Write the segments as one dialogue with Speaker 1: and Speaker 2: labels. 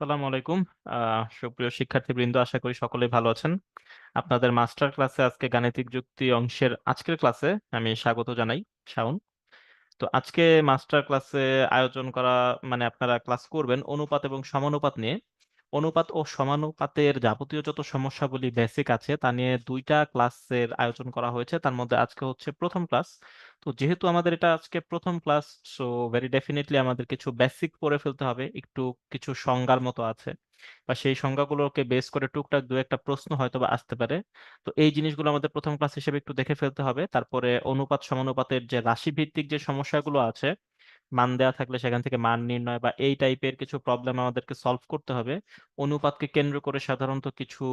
Speaker 1: আসসালামু আলাইকুম। সুপ্রিয় শিক্ষার্থীবৃন্দ, আশা করি সকলেই ভালো আছেন। আপনাদের মাস্টার ক্লাসে আজকে গাণিতিক যুক্তি অংশের আজকের ক্লাসে আমি স্বাগত জানাই। শাওন। তো আজকে মাস্টার ক্লাসে আয়োজন করা মানে আপনারা ক্লাস করবেন অনুপাত এবং সমানুপাত নিয়ে। অনুপাত ও সমানুপাতের যাবতীয় যত সমস্যাগুলি বেসিক আছে তা নিয়ে দুইটা ক্লাসের আয়োজন করা হয়েছে, তার মধ্যে আজকে হচ্ছে প্রথম ক্লাস। তো যেহেতু আমাদের এটা আজকে প্রথম ক্লাস, সো ভেরি ডেফিনেটলি আমাদের কিছু বেসিক পড়ে ফেলতে হবে, একটু কিছু সংজ্ঞার মতো আছে বা সেই সংজ্ঞাগুলোকে বেস করে টুকটাক দু একটা প্রশ্ন হয়তো বা আসতে পারে। তো এই জিনিসগুলো আমাদের প্রথম ক্লাস হিসেবে একটু দেখে ফেলতে হবে। তারপরে অনুপাত সমানুপাতের যে রাশি ভিত্তিক যে সমস্যাগুলো আছে, মান দেওয়া থাকলে সেখান থেকে মান নির্ণয় বা এই টাইপের কিছু প্রবলেম আমাদেরকে সলভ করতে হবে। অনুপাতকে কেন্দ্র করে সাধারণত কিছু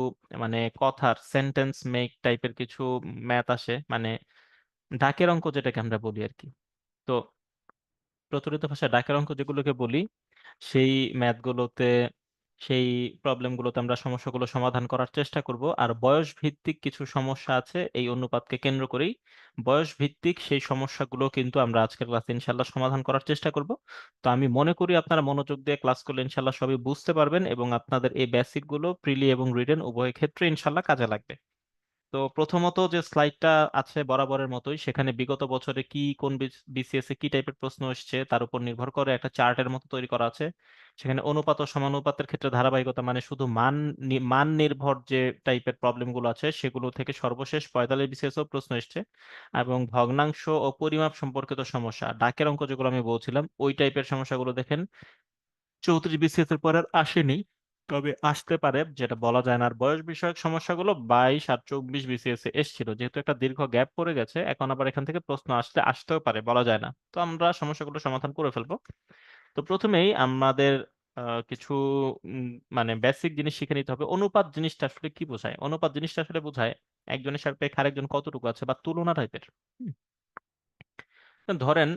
Speaker 1: মানে কথার সেন্টেন্স মেক টাইপের কিছু ম্যাথ আসে, মানে ডাকের অঙ্ক যেটাকে আমরা বলি আর কি। তো প্রচলিত ভাষায় ডাকের অঙ্ক যেগুলোকে বলি, সেই ম্যাথগুলোতে সেই প্রবলেমগুলোতে আমরা সমস্যাগুলো সমাধান করার চেষ্টা করব। আর বয়স ভিত্তিক কিছু সমস্যা আছে এই অনুপাতকে কেন্দ্র করেই, বয়স ভিত্তিক সেই সমস্যাগুলো কিন্তু আমরা আজকের ক্লাসে ইনশাল্লাহ সমাধান করার চেষ্টা করব। তো আমি মনে করি আপনারা মনোযোগ দিয়ে ক্লাস করলে ইনশাল্লাহ সবই বুঝতে পারবেন এবং আপনাদের এই বেসিক গুলো প্রিলি এবং রিটেন উভয় ক্ষেত্রে ইনশাল্লাহ কাজে লাগবে। তো প্রথমত যে স্লাইডটা আছে বরাবরের মতোই, সেখানে বিগত বছরে কি কোন বিসিএস এ কি টাইপের প্রশ্ন এসেছে তার উপর নির্ভর করে একটা চার্টের মতো তৈরি করা আছে। সেখানে অনুপাত ও সমানুপাতের ক্ষেত্রে ধারাবাহিকতা মানে শুধু মান নির্ভর যে টাইপের প্রবলেম গুলো আছে সেগুলো থেকে সর্বশেষ 45 বিসিএস ও প্রশ্ন এসেছে। এবং ভগ্নাংশ ও পরিমাপ সম্পর্কিত সমস্যা, ডাকের অঙ্ক যেগুলো আমি বলছিলাম ওই টাইপের সমস্যাগুলো দেখেন 34 বিসিএস এর পর আর আসেনি, তবে আসতে পারে, যেটা বলা যায় না। আর বয়স বিষয়ক সমস্যাগুলো 22 আর 24 বিসিএস এ এসেছিল, যেহেতু একটা দীর্ঘ গ্যাপ পড়ে গেছে এখন আবার এখান থেকে প্রশ্ন আসতেও পারে, বলা যায় না। তো আমরা সমস্যাগুলো সমাধান করে ফেলবো। তো প্রথমেই আমাদের কিছু উম, মানে বেসিক জিনিস শিখে নিতে হবে। অনুপাত জিনিসটা আসলে কি বোঝায়? অনুপাত জিনিসটা আসলে বোঝায় একজনের সাপেক্ষে আরেকজন কতটুকু আছে বা তুলনা টাইপের। ধরেন,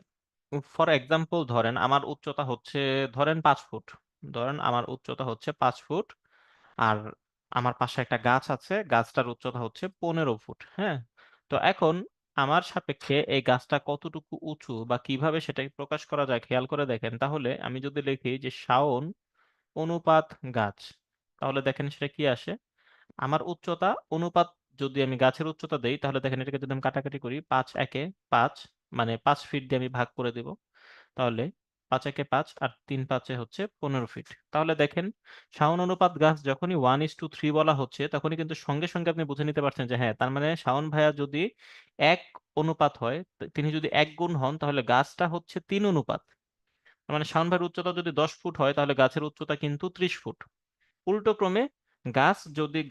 Speaker 1: ফর এক্সাম্পল ধরেন আমার উচ্চতা হচ্ছে, ধরেন 5 ফুট। ধরেন আমার উচ্চতা হচ্ছে 5 ফুট, আর আমার পাশে একটা গাছ আছে, গাছটার উচ্চতা হচ্ছে 15 ফুট। হ্যাঁ। তো এখন আমার সাপেক্ষে এই গাছটা কতটুকু উঁচু বা কিভাবে সেটাকে প্রকাশ করা যায় খেয়াল করে দেখেন। তাহলে আমি যদি লিখি যে শাওন অনুপাত গাছ, তাহলে দেখেন সেটা কি আসে। আমার উচ্চতা অনুপাত, যদি আমি গাছের উচ্চতা দেই তাহলে দেখেন এটাকে যদি আমি কাটাকাটি করি, 5 একে 5, মানে 5 ফিট দিয়ে আমি ভাগ করে দিব। তাহলে 5 একে 5 আর 3 5 হচ্ছে 15 ফিট। তাহলে দেখেন শাওন অনুপাত গাছ যখনই 1:3 বলা হচ্ছে তখনই কিন্তু সঙ্গে সঙ্গে আপনি বুঝে নিতে পারছেন যে হ্যাঁ, তার মানে শাওন ভাইয়া যদি 1 অনুপাত হয়, তিনি যদি 1 গুণ হন তাহলে গাছটা হচ্ছে 3 অনুপাত। তার মানে শাওন ভাইয়ের উচ্চতা যদি 10 ফুট হয় তাহলে গাছের উচ্চতা কিন্তু 30 ফুট। উল্টো ক্রমে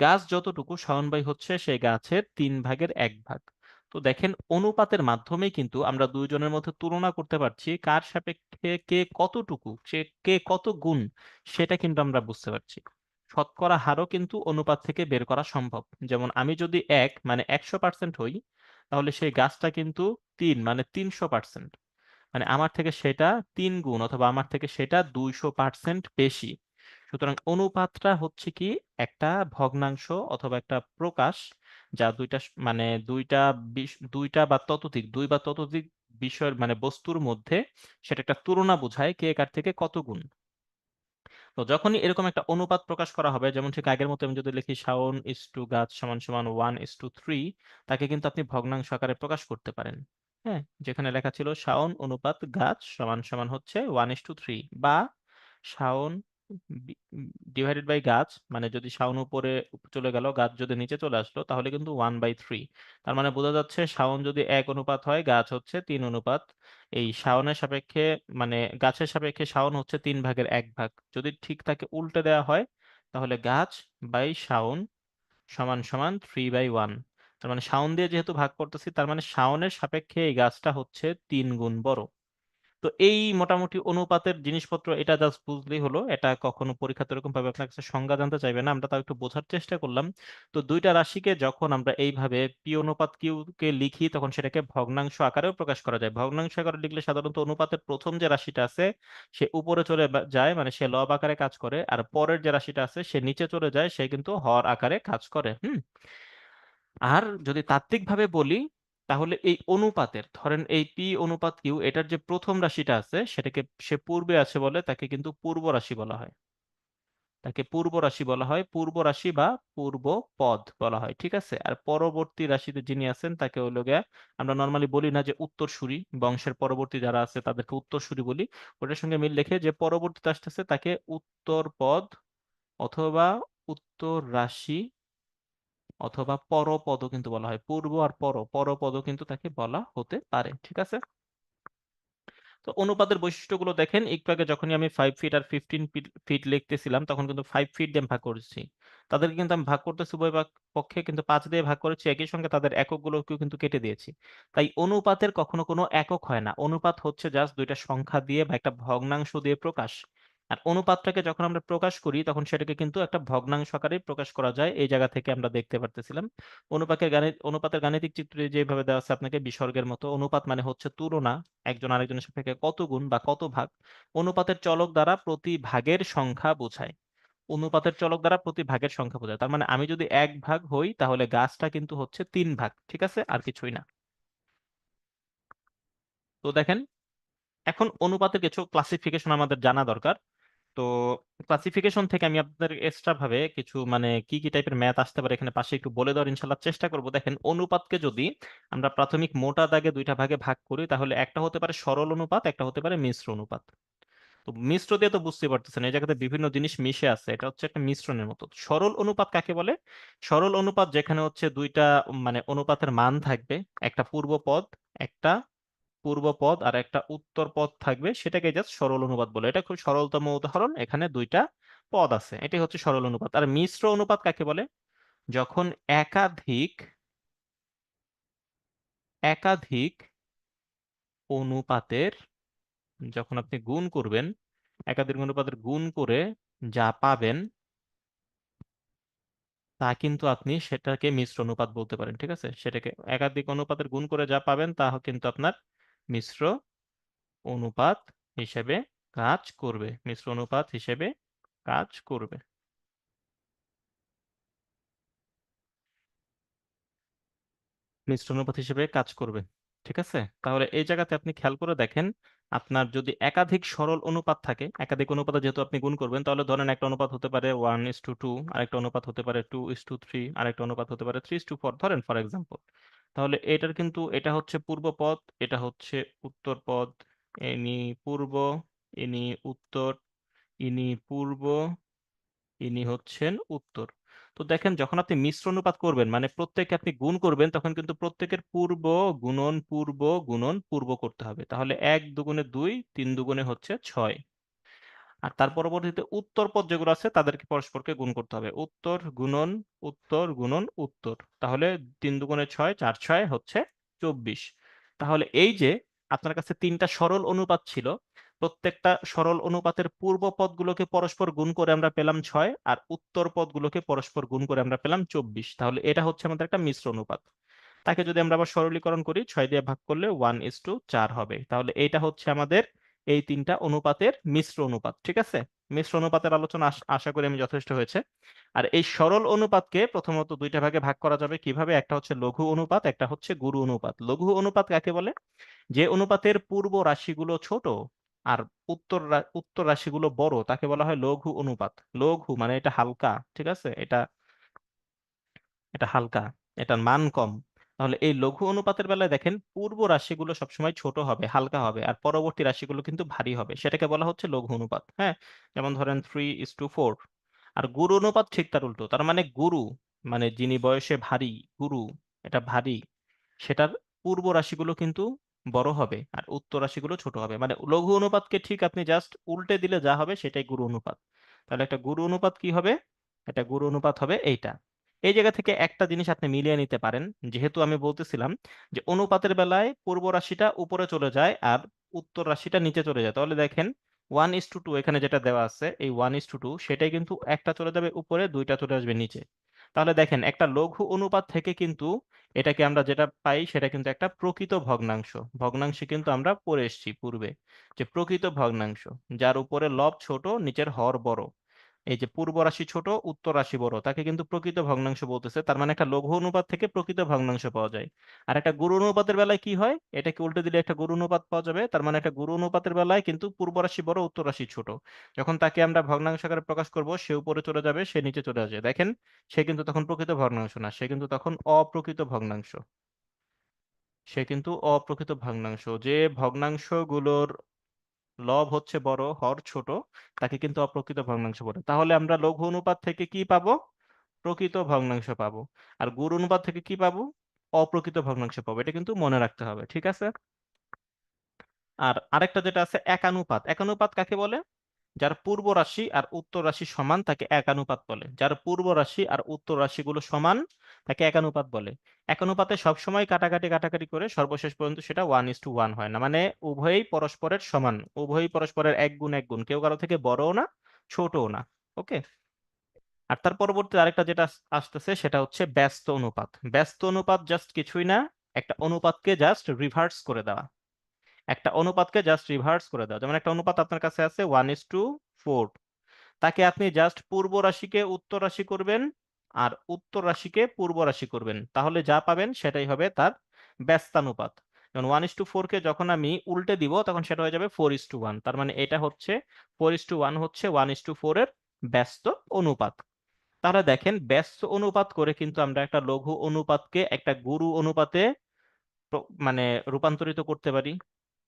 Speaker 1: গাছ যতটুকু, শাওন ভাই হচ্ছে সেই গাছের 3 ভাগের 1 ভাগ। তো দেখেন অনুপাতের মাধ্যমেই কিন্তু আমরা দুইজনের মধ্যে তুলনা করতে পারছি কার সাপেক্ষে কে কতটুকু, কে কত গুণ, সেটা কিন্তু আমরা বুঝতে পারছি। শতকরা হারও কিন্তু অনুপাত থেকে বের করা সম্ভব। যেমন আমি যদি 1 মানে 100% হই, তাহলে সেই গাছটা কিন্তু 3 মানে 300%, মানে আমার থেকে সেটা 3 গুণ অথবা আমার থেকে সেটা 200% বেশি। সুতরাং অনুপাতটা হচ্ছে কি একটা ভগ্নাংশ অথবা একটা প্রকাশ, যা মানে দুইটা বা ততোধিক, দুই বা ততোধিক বিষয়ের মানে বস্তুর মধ্যে সেটা একটা তুলনা বোঝায় কে কার থেকে কত গুণ। তো যখনই এরকম একটা অনুপাত প্রকাশ করা হবে, যেমন ঠিক আগের মতো আমি যদি লিখি শাওন ইস টু গাছ সমান সমান 1:3, তাকে কিন্তু আপনি ভগ্নাংশ আকারে প্রকাশ করতে পারেন। হ্যাঁ, যেখানে লেখা ছিল শাওন অনুপাত গাছ সমান সমান হচ্ছে 1:3, বা শাওন ডিভাইডেড বাই গাছ, মানে যদি শাওন উপরে চলে গেল গাছ যদি নিচে চলে আসলো তাহলে কিন্তু 1/3। তার মানে বোঝা যাচ্ছে শাওন যদি 1 অনুপাত হয় গাছ হচ্ছে 3 অনুপাত। এই শাওনের সাপেক্ষে মানে গাছের সাপেক্ষে শাওন হচ্ছে 3 ভাগের 1 ভাগ। যদি ঠিক তাকে উল্টে দেওয়া হয় তাহলে গাছ বাই শাওন সমান সমান 3/1। তার মানে শাওন দিয়ে যেহেতু ভাগ করতেছি, তার মানে শাওনের সাপেক্ষে এই গাছটা হচ্ছে 3 গুণ বড়। তো এই মোটামুটি অনুপাতের জিনিসপত্র, এটা জাস্ট বুঝলেই হলো। এটা কখনো পরীক্ষাতে এরকম ভাবে আপনার কাছে সংজ্ঞা জানতে চাইবে না, আমরা তাও একটু বোঝার চেষ্টা করলাম। তো দুইটা রাশিকে যখন আমরা এইভাবে পি অনুপাত কিউ কে লিখি তখন সেটাকে ভগ্নাংশ আকারেও প্রকাশ করা যায়। ভগ্নাংশ আকারে লিখলে সাধারণত অনুপাতের প্রথম যে রাশিটা আছে সে উপরে চলে যায়, মানে সে লব আকারে কাজ করে, আর পরের যে রাশিটা আছে সে নিচে চলে যায়, সে কিন্তু হর আকারে কাজ করে। আর যদি তাত্ত্বিকভাবে বলি, তাহলে এই অনুপাতের, ধরেন এই পি অনুপাত কিউ, এটার যে প্রথম রাশিটা আছে সেটাকে সে পূর্বে আছে বলে তাকে কিন্তু পূর্ব রাশি বলা হয়। তাকে পূর্ব রাশি বলা হয়, পূর্ব রাশি বা পূর্ব পদ বলা হয়, ঠিক আছে। আর পরবর্তী রাশিতে যিনি আছেন তাকে হলো গিয়া, আমরা নর্মালি বলি না যে উত্তরসূরি, বংশের পরবর্তী যারা আছে তাদেরকে উত্তরসূরি বলি, ওটার সঙ্গে মিল রেখে যে পরবর্তীতে আসতেছে তাকে উত্তর পদ অথবা উত্তর রাশি অথবা পরপদও কিন্তু বলা হয়। পূর্ব আর পরপদও কিন্তু তাকে বলা হতে পারে, ঠিক আছে। তো অনুপাতের বৈশিষ্ট্যগুলো দেখেন, একটু আগে যখনই আমি 5 ফিট আর 15 ফিট লিখতেছিলাম তখন কিন্তু 5 ফিট দিয়ে আমি ভাগ করেছি, তাদেরকে কিন্তু আমি ভাগ করতেছি উভয় পক্ষে কিন্তু 5 দিয়ে ভাগ করেছি, একই সঙ্গে তাদের এককগুলোকেও কিন্তু কেটে দিয়েছি। তাই অনুপাতের কখনো কোনো একক হয় না, অনুপাত হচ্ছে জাস্ট দুইটা সংখ্যা দিয়ে বা একটা ভগ্নাংশ দিয়ে প্রকাশ। আর অনুপাতটাকে যখন আমরা প্রকাশ করি তখন সেটাকে কিন্তু একটা ভগ্নাংশ আকারে প্রকাশ করা যায়, এই জায়গা থেকে আমরা দেখতে পারতেছিলাম। অনুপাতের গাণিতিক চিত্রে যেভাবে দেওয়া আছে আপনাকে বিসর্গের মতো, অনুপাত মানে হচ্ছে তুলনা, একজন আরেকজনের সাপেক্ষে কত গুণ বা কত ভাগ। অনুপাতের চলক দ্বারা প্রতি ভাগের সংখ্যা বোঝায়, অনুপাতের চলক দ্বারা প্রতি ভাগের সংখ্যা বোঝায়। তার মানে আমি যদি 1 ভাগ হই তাহলে গাছটা কিন্তু হচ্ছে 3 ভাগ, ঠিক আছে, আর কিছুই না। তো দেখেন, এখন অনুপাতের কিছু ক্লাসিফিকেশন আমাদের জানা দরকার। তো ক্লাসিফিকেশন থেকে আমি আপনাদের এক্সট্রা ভাবে কিছু মানে কি কি টাইপের ম্যাথ আসতে পারে এখানে পাশে একটু বলে দেওয়ার ইনশাল্লাহ চেষ্টা করব। দেখেন, অনুপাতকে যদি আমরা প্রাথমিক মোটা দাগে দুইটা ভাগে ভাগ করি তাহলে একটা হতে পারে সরল অনুপাত, একটা হতে পারে মিশ্র অনুপাত। তো মিশ্র দিয়ে তো বুঝতে পারতেছেন এই জায়গাতে বিভিন্ন জিনিস মিশে আছে, এটা হচ্ছে একটা মিশ্রণের মতো। সরল অনুপাত কাকে বলে? সরল অনুপাত যেখানে হচ্ছে দুইটা মানে অনুপাতের মান থাকবে, একটা পূর্ব পদ, একটা পূর্ব পদ আর একটা উত্তর পদ থাকবে, সেটাকে জাস্ট সরল অনুপাত বলে। এটা খুব সরলতম উদাহরণ, এখানে দুইটা পদ আছে, এটাই হচ্ছে সরল অনুপাত। আর মিশ্র অনুপাত কাকে বলে? যখন একাধিক একাধিক অনুপাতের, যখন আপনি গুণ করবেন, একাধিক অনুপাতের গুণ করে যা পাবেন তা কিন্তু আপনি সেটাকে মিশ্র অনুপাত বলতে পারেন, ঠিক আছে। সেটাকে একাধিক অনুপাতের গুণ করে যা পাবেন তা কিন্তু আপনার মিশ্র অনুপাত হিসেবে কাজ করবে, মিশ্র অনুপাত হিসেবে কাজ করবে, মিশ্র অনুপাত হিসেবে কাজ করবে, ঠিক আছে। তাহলে এই জায়গাতে আপনি খেয়াল করে দেখেন, আপনার যদি একাধিক সরল অনুপাত থাকে, একাধিক অনুপাত যেহেতু আপনি গুণ করবেন, তাহলে ধরেন একটা অনুপাত হতে পারে 1:2, আরেকটা অনুপাত হতে পারে 2:3, আরেকটা অনুপাত হতে পারে 3:4, ধরেন ফর এক্সাম্পল। তাহলে এটার কিন্তু এটা হচ্ছে পূর্ব পদ, এটা হচ্ছে উত্তর পদ, ইনি পূর্ব, ইনি উত্তর, ইনি পূর্ব, ইনি হচ্ছেন উত্তর। তো দেখেন, যখন আপনি মিশ্র অনুপাত করবেন মানে প্রত্যেককে আপনি গুণ করবেন তখন কিন্তু প্রত্যেকের পূর্ব গুণন পূর্ব গুণন পূর্ব করতে হবে। তাহলে 1 2 2, 3 2 হচ্ছে 6। আর তার পরবর্তীতে উত্তর পদ যেগুলো আছে তাদেরকে পরস্পরকে গুণ করতে হবে, উত্তর গুণন উত্তর। তাহলে 3 2 6, 4 6 হচ্ছে 24। তাহলে এই যে আপনার কাছে তিনটা সরল অনুপাত ছিল, প্রত্যেকটা সরল অনুপাতের পূর্ব পদগুলোকে পরস্পর গুণ করে আমরা পেলাম 6, আর উত্তর পদগুলোকে পরস্পর গুণ করে আমরা পেলাম 24। তাহলে এটা হচ্ছে আমাদের একটা মিশ্র অনুপাত। তাকে যদি আমরা আবার সরলীকরণ করি, 6 দিয়ে ভাগ করলে 1:4 হবে। তাহলে এইটা হচ্ছে আমাদের এই তিনটা অনুপাতের মিশ্র অনুপাত, ঠিক আছে। মিশ্র অনুপাতের আলোচনা আশা করি আমি যথেষ্ট হয়েছে। আর এই সরল অনুপাতকে প্রথমত দুইটা ভাগে ভাগ করা যাবে কিভাবে, একটা হচ্ছে লঘু অনুপাত, একটা হচ্ছে গুরু অনুপাত। লঘু অনুপাত কাকে বলে? যে অনুপাতের পূর্ব রাশিগুলো ছোট আর উত্তর রাশিগুলো বড় তাকে বলা হয় লঘু অনুপাত। লঘু মানে এটা হালকা, ঠিক আছে, এটা এটা হালকা, এটার মান কম। তাহলে এই লঘু অনুপাতের বেলায় দেখেন পূর্ব রাশিগুলো সবসময় ছোট হবে, হালকা হবে, আর পরবর্তী রাশিগুলো কিন্তু ভারী হবে, সেটাকে বলা হচ্ছে লঘু অনুপাত, হ্যাঁ। যেমন ধরেন 3:4। আর গুরু অনুপাত ঠিক তার উল্টো, তার মানে গুরু মানে যিনি বয়সে ভারী, গুরু এটা ভারী, সেটার পূর্ব রাশিগুলো কিন্তু বড় হবে আর উত্তর রাশিগুলো ছোট হবে। মানে লঘু অনুপাতকে ঠিক আপনি জাস্ট উল্টে দিলে যা হবে সেটাই গুরু অনুপাত। তাহলে একটা গুরু অনুপাত কি হবে? একটা গুরু অনুপাত হবে এইটা। এই জায়গা থেকে একটা জিনিস আপনি মিলিয়ে নিতে পারেন, যেহেতু আমি বলতেছিলাম যে অনুপাতের বেলায় পূর্ব রাশিটা উপরে চলে যায় আর উত্তর রাশিটা নিচে চলে যায়, তাহলে দেখেন 1:2 এখানে যেটা দেওয়া আছে, এই 1:2 সেটাই কিন্তু একটা চলে যাবে উপরে, দুইটা চলে আসবে নিচে। তাহলে দেখেন একটা লঘু অনুপাত থেকে কিন্তু এটাকে আমরা যেটা পাই সেটা কিন্তু একটা প্রকৃত ভগ্নাংশ। ভগ্নাংশে কিন্তু আমরা পড়ে এসেছি পূর্বে যে প্রকৃত ভগ্নাংশ যার উপরে লব ছোট নিচের হর বড়। এই যে পূর্ব রাশি ছোট উত্তর রাশি বড়, তাকে কিন্তু প্রকৃত ভগ্নাংশ বলতেছে। তার মানে একটা লঘু অনুপাত থেকে প্রকৃত ভগ্নাংশ পাওয়া যায়। আর একটা গুরু অনুপাতের বেলায় কি হয়, এটাকে উল্টে দিলে একটা গুরু অনুপাত পাওয়া যাবে। তার মানে একটা গুরু অনুপাতের বেলায় কিন্তু পূর্ব রাশি বড় উত্তর রাশি ছোট, যখন তাকে আমরা ভগ্নাংশ আকারে প্রকাশ করব, সে উপরে চলে যাবে, সে নিচে চলে আসবে, দেখেন সে কিন্তু তখন প্রকৃত ভগ্নাংশ না, সে কিন্তু তখন অপ্রকৃত ভগ্নাংশ। সে কিন্তু অপ্রকৃত ভগ্নাংশ। যে ভগ্নাংশগুলোর লব হচ্ছে বড়, হর ছোট, তাকে কিন্তু অপ্রকৃত ভগ্নাংশ বলে। তাহলে আমরা লঘু অনুপাত থেকে কি পাবো? প্রকৃত ভগ্নাংশ পাবো। আর গুরু অনুপাত থেকে কি পাবো? অপ্রকৃত ভগ্নাংশ পাবো। এটা কিন্তু মনে রাখতে হবে, ঠিক আছে? আর আরেকটা যেটা আছে একানুপাত। একানুপাত কাকে বলে? যার পূর্ব রাশি আর উত্তর রাশি সমান তাকে একানুপাত বলে। যার পূর্ব রাশি আর উত্তর রাশিগুলো সমান তাকে একানুপাত বলে। একানুপাতে সবসময় কাটাকাটি কাটাকাটি করে সর্বশেষ পর্যন্ত সেটা 1:1 হয় না, মানে উভয়ই পরস্পরের সমান, উভয়ই পরস্পরের এক গুণ এক গুণ, কেউ কারো থেকে বড়ও না ছোটও না। ওকে। আর তার পরবর্তী আরেকটা যেটা আসতেছে সেটা হচ্ছে ব্যস্ত অনুপাত। ব্যস্ত অনুপাত জাস্ট কিছুই না, একটা অনুপাতকে জাস্ট রিভার্স করে দেওয়া। একটা অনুপাতকে জাস্ট রিভার্স করে দেওয়া, যেমন একটা অনুপাত আপনার কাছে আছে 1:4, তাকে আপনি জাস্ট পূর্ব রাশিকে উত্তর রাশি করবেন আর উত্তর রাশিকে পূর্ব রাশি করবেন, তাহলে যা পাবেন সেটাই হবে তার ব্যস্তানুপাত। যেমন 1:4 কে যখন আমি উল্টে দিব তখন সেটা হয়ে যাবে 4:1। তার মানে এটা হচ্ছে 4:1 হচ্ছে 1:4 এর ব্যস্ত অনুপাত। তাহলে দেখেন ব্যস্ত অনুপাত করে কিন্তু আমরা একটা লঘু অনুপাতকে একটা গুরু অনুপাতে মানে রূপান্তরিত করতে পারি,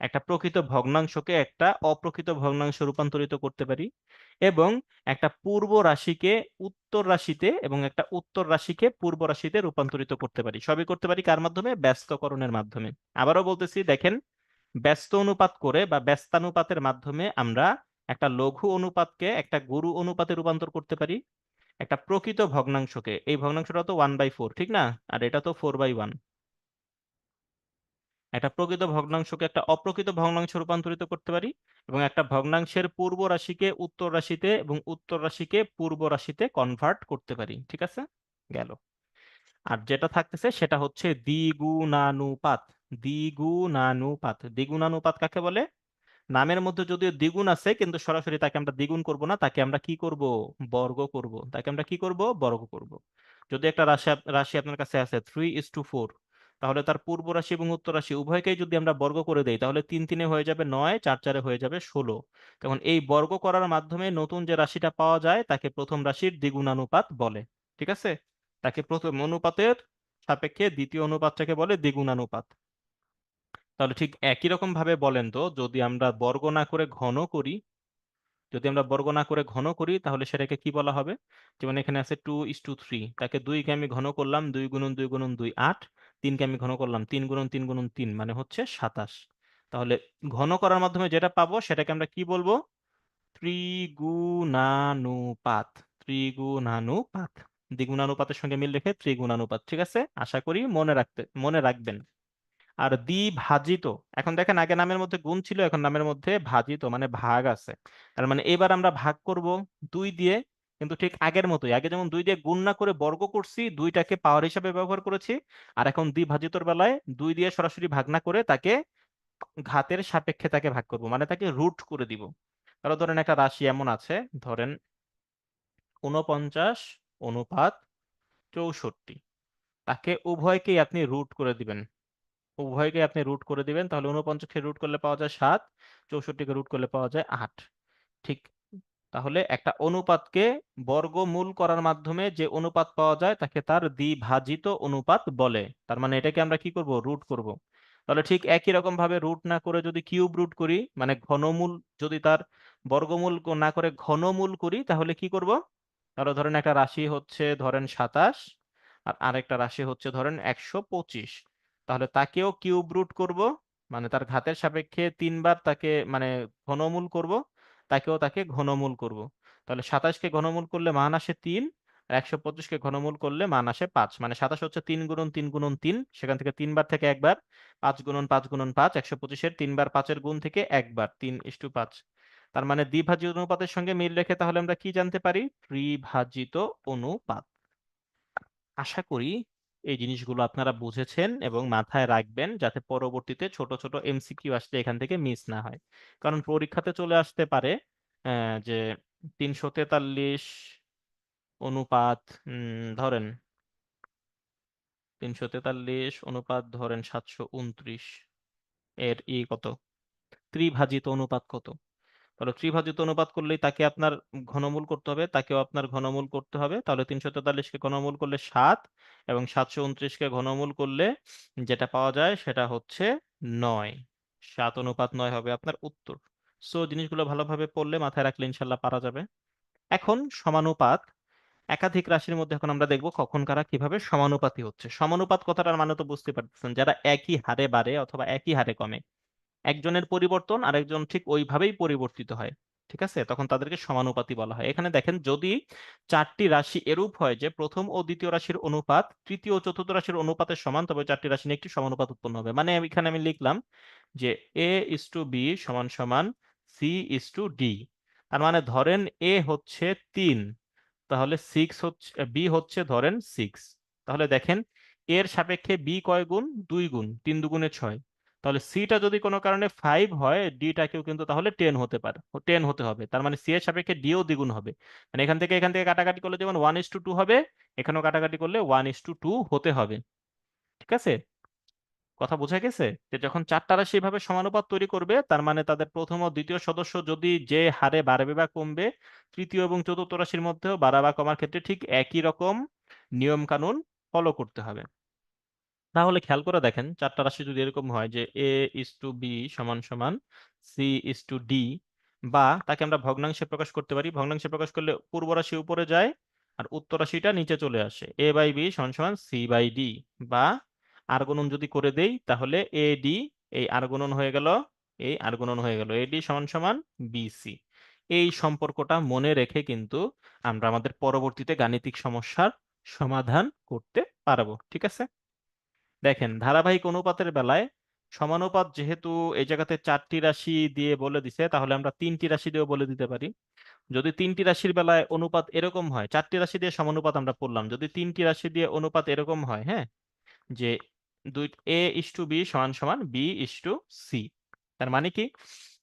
Speaker 1: একটা প্রকৃত ভগ্নাংশকে একটা অপ্রকৃত ভগ্নাংশ রূপান্তরিত করতে পারি, এবং একটা পূর্ব রাশিকে উত্তর রাশিতে এবং একটা উত্তর রাশিকে পূর্ব রাশিতে রূপান্তরিত করতে পারি। সবই করতে পারি কার মাধ্যমে? ব্যস্তকরণের মাধ্যমে। আবারও বলতেছি, দেখেন ব্যস্ত অনুপাত করে বা ব্যস্তানুপাতের মাধ্যমে আমরা একটা লঘু অনুপাতকে একটা গুরু অনুপাতে রূপান্তর করতে পারি, একটা প্রকৃত ভগ্নাংশকে, এই ভগ্নাংশটা তো 1/4 ঠিক না, আর এটা তো 4/1, একটা প্রকৃত ভগ্নাংশকে একটা অপ্রকৃত ভগ্নাংশে রূপান্তরিত করতে পারি, এবং একটা ভগ্নাংশের পূর্ব রাশিকে উত্তর রাশিতে এবং উত্তর রাশিকে পূর্ব রাশিতে কনভার্ট করতে পারি, ঠিক আছে? গেল। আর যেটা থাকতেছে সেটা হচ্ছে দ্বিগুণানুপাত। দ্বিগুণানুপাত, দ্বিগুণানুপাত কাকে বলে? নামের মধ্যে যদিও দ্বিগুণ আছে, কিন্তু সরাসরি তাকে আমরা দ্বিগুণ করব না, তাকে আমরা কি করব? বর্গ করব। তাকে আমরা কি করব? বর্গ করব। যদি একটা রাশি রাশি আপনার কাছে আছে 3:4, তাহলে তার পূর্ব রাশি এবং উত্তর রাশি উভয়কেই যদি আমরা বর্গ করে দেই, তাহলে 3 3 হয়ে যাবে 9, 4 4 হয়ে যাবে 16। তখন এই বর্গ করার মাধ্যমে নতুন যে রাশিটা পাওয়া যায় তাকে প্রথম রাশির দ্বিগুণানুপাত বলে, ঠিক আছে? তাকে প্রথম অনুপাতের সাপেক্ষে দ্বিতীয় অনুপাতটাকে বলে দ্বিগুণানুপাত। তাহলে ঠিক একই রকম ভাবে বলেন তো, যদি আমরা বর্গ না করে ঘন করি, যদি আমরা বর্গ না করে ঘন করি তাহলে সেটাকে কি বলা হবে? যেমন এখানে আছে 2:3, তাকে 2 কে আমি ঘন করলাম, 2 × 2 × 2 8, 3 কে আমি ঘন করলাম 3 × 3 × 3 মানে হচ্ছে 27। তাহলে ঘন করার মাধ্যমে যেটা পাবো সেটাকে আমরা কি বলবো? ত্রিগুণানুপাত। ত্রিগুণানুপাত, দ্বিগুণানুপাতের সঙ্গে মিল রেখে ত্রিগুণানুপাত, ঠিক আছে? আশা করি মনে রাখবেন। আর দ্বিভাজিত, এখন দেখেন আগে নামের মধ্যে গুণ ছিল, এখন নামের মধ্যে ভাজিত মানে ভাগ আছে। তার মানে এবার আমরা ভাগ করব 2 দিয়ে, কিন্তু ঠিক আগের মতোই, আগে যেমন 2 দিয়ে গুণ না করে বর্গ করছি, 2টাকে পাওয়ার হিসাবে ব্যবহার করেছি। আর এখন দ্বিভাজিতর বেলায় 2 দিয়ে সরাসরি ভাগ না করে তাকে ঘাতের সাপেক্ষে তাকে ভাগ করব, মানে তাকে রুট করে দিব। তাহলে ধরেন একটা রাশি এমন আছে, ধরেন 49:64, তাকে উভয়কেই আপনি রুট করে দিবেন। উভয়কে আপনি রুট করে দিবেন, তাহলে 49কে রুট করলে পাওয়া যায় 7, 64কে রুট করলে পাওয়া যায় 8। ঠিক। তাহলে একটা অনুপাতকে বর্গমূল করার মাধ্যমে যে অনুপাত পাওয়া যায় তাকে তার দ্বিভাজিত অনুপাত বলে। তার মানে এটাকে আমরা কি করব? রুট করব। তাহলে ঠিক একই রকম ভাবে রুট না করে যদি কিউব রুট করি, মানে ঘনমূল, যদি তার বর্গমূল না করে ঘনমূল করি, তাহলে কি করব? তাহলে ধরেন একটা রাশি হচ্ছে ধরেন 27, আর আরেকটা রাশি হচ্ছে ধরেন 125, তাহলে তাকেও কিউব রুট করব, মানে তার ঘাতের সাপেক্ষে 3 বার তাকে মানে ঘনমূল করব, তাকে ঘনমূল করব। তাহলে 27কে ঘনমূল করলে মান আসে 3, আর 125কে ঘনমূল করলে মান আসে 5। মানে 27 হচ্ছে 3 × 3 × 3, সেখান থেকে 3 বার থেকে একবার, 5 × 5 × 5, 125-এর 3 বার 5-এর গুণ থেকে একবার, 3:5। তার মানে দ্বিভাজিত অনুপাতের সঙ্গে মিল রেখে তাহলে আমরা কি জানতে পারি? ত্রিভাজিত অনুপাত। আশা করি এই জিনিসগুলো আপনারা বুঝেছেন এবং মাথায় রাখবেন, যাতে পরবর্তীতে ছোট ছোট এমসিকিউ আসলে এখান থেকে মিস না হয়। কারণ পরীক্ষাতে চলে আসতে পারে যে 343 অনুপাত ধরেন 343 অনুপাত ধরেন 729 এর কত, ত্রিভাজিত অনুপাত কত? তাহলে ত্রিভাজিত অনুপাত করলেই তাকে আপনার ঘনমূল করতে হবে, তাকেও আপনার ঘনমূল করতে হবে। তাহলে 343-কে ঘনমূল করলে 7, এবং 729-কে ঘনমূল করলে যেটা পাওয়া যায় সেটা হচ্ছে 9। 7:9 হবে আপনার উত্তর। সো জিনিসগুলো ভালোভাবে পড়লে, মাথায় রাখলে ইনশাল্লাহ পারা যাবে। এখন সমানুপাত, একাধিক রাশির মধ্যে এখন আমরা দেখব কখন কারা কিভাবে সমানুপাতি হচ্ছে। সমানুপাত কথাটার মানে তো বুঝতে পারতেছেন, যারা একই হারে বাড়ে অথবা একই হারে কমে, একজনের পরিবর্তন আরেকজন ঠিক ওইভাবেই পরিবর্তিত হয়, ঠিক আছে, তখন তাদেরকে সমানুপাতি বলা হয়। এখানে দেখেন, যদি চারটি রাশি এরূপ হয় যে প্রথম ও দ্বিতীয় রাশির অনুপাত তৃতীয় ও চতুর্থ রাশির অনুপাতের সমান, তবে চারটি রাশি নিয়ে একটি সমানুপাত উৎপন্ন হবে। মানে এখানে আমি লিখলাম যে a:b সমান সমান c:d। তার মানে ধরেন এ হচ্ছে 3, তাহলে বি হচ্ছে ধরেন 6। তাহলে দেখেন, এর সাপেক্ষে বি কয় গুণ, 2 গুণ, 3 × 2 = 6। তাহলে সিটা যদি কোনো কারণে 5 হয়, ডিটাকেও কিন্তু তাহলে 10 হতে পারে, 10 হতে হবে। তার মানে সি এর সাপেক্ষে ডিও দ্বিগুণ হবে। মানে এখান থেকে কাটাকাটি করলে যেমন 1:2 হবে, এখানেও কাটাকাটি করলে 1:2 হতে হবে। ঠিক আছে, কথা বোঝা গেছে? যে যখন চারটা রাশি এভাবে সমানুপাত তৈরি করবে, তার মানে তাদের প্রথম ও দ্বিতীয় সদস্য যদি যে হারে বাড়বে বা কমবে, তৃতীয় এবং চতুর্থ রাশির মধ্যেও বাড়া বা কমার ক্ষেত্রে ঠিক একই রকম নিয়ম কানুন ফলো করতে হবে। তাহলে খেয়াল করে দেখেন, চারটা রাশি যদি এরকম হয় যে a:b সমান সমান c:d, বা তাকে আমরা ভগ্নাংশে প্রকাশ করতে পারি। ভগ্নাংশে প্রকাশ করলে পূর্ব রাশি উপরে যায় আর উত্তর রাশিটা নিচে চলে আসে, a/b সমান সমান c/d। বা আর গুণন যদি করে দেই, তাহলে ad, এই আর গুণন হয়ে গেল, এই আর গুণন হয়ে গেল, ad সমান সমান bc। এই সম্পর্কটা মনে রেখে কিন্তু আমরা আমাদের পরবর্তীতে গাণিতিক সমস্যার সমাধান করতে পারবো। ঠিক আছে, দেখেন ধারাবাহিক অনুপাতের বেলায় সমানুপাত যেহেতু এই জায়গাতে চারটি রাশি দিয়ে বলে দিছে, তাহলে আমরা তিনটি রাশি দিয়েও বলে দিতে পারি। যদি তিনটি রাশির বেলায় অনুপাত এরকম হয়, চারটি রাশি দিয়ে সমানুপাত আমরা পড়লাম, যদি তিনটি রাশি দিয়ে অনুপাত এরকম হয়, হ্যাঁ, যে দুই a:b সমান সমান b:c। তার মানে কি,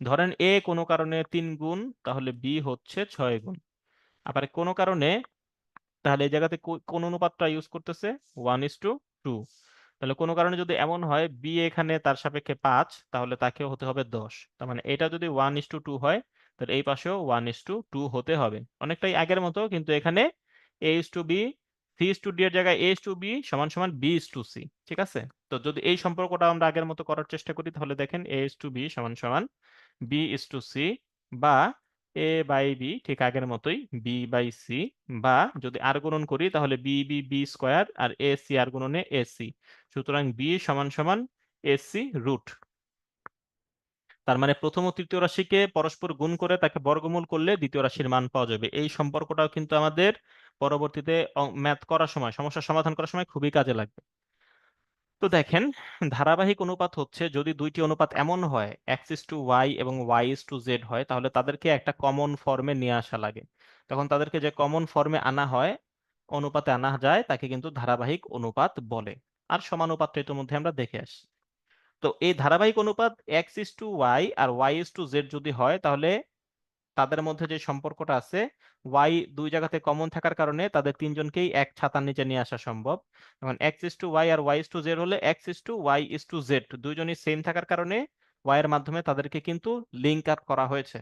Speaker 1: ধরেন এ কোনো কারণে 3 গুণ, তাহলে বি হচ্ছে 6 গুণ। আবার কোনো কারণে, তাহলে এই জায়গাতে কোন অনুপাতটা ইউজ করতেছে, 1:2। তাহলে কোনো কারণে যদি এমন হয় বি এখানে তার সাপেক্ষে 5, তাহলে তাকেও হতে হবে 10। তার মানে এটা যদি 1:2 হয়, তাহলে এই পাশেও 1:2 হতে হবে, অনেকটাই আগের মতো। কিন্তু এখানে a:b, c:d এর জায়গায় a:b সমান সমান b:c। ঠিক আছে, তো যদি এই সম্পর্কটা আমরা আগের মতো করার চেষ্টা করি, তাহলে দেখেন a:b সমান সমান b:c, বা a/b ঠিক আগের মতোই b/c। বা যদি আর গুণন করি, তাহলে b/b² আর ac আর গুণনে ac। সুতরাং b সমান সমান ac রুট। তার মানে প্রথম ও তৃতীয় রাশিকে পরস্পর গুণ করে তাকে বর্গমূল করলে দ্বিতীয় রাশির মান পাওয়া যাবে। এই সম্পর্কটাও কিন্তু আমাদের পরবর্তীতে ম্যাথ করার সময়, সমস্যা সমাধান করার সময় খুবই কাজে লাগবে। তো দেখেন, ধারাবাহিক অনুপাত হচ্ছে যদি দুইটি অনুপাত এমন হয় x:y এবং y:z হয়, তাহলে তাদেরকে একটা কমন ফর্মে নিয়ে আসা লাগে। তখন তাদেরকে যে কমন ফর্মে আনা হয়, অনুপাতে আনা যায়, তাকে কিন্তু ধারাবাহিক অনুপাত বলে। আর সমানুপাতটা এটার মধ্যে আমরা দেখে আসি। তো এই ধারাবাহিক অনুপাত x:y আর y:z যদি হয়, তাহলে তাদের মধ্যে যে সম্পর্কটা আছে, ওয়াই দুই জায়গাতে কমন থাকার কারণে তাদের তিনজনকেই এক ছাতার নিচে নিয়ে আসা সম্ভব। এখন x:y আর y:z হলে x:y:z দুইজনই সেম থাকার কারণে ওয়াই এর মাধ্যমে তাদেরকে কিন্তু লিঙ্ক আপ করা হয়েছে।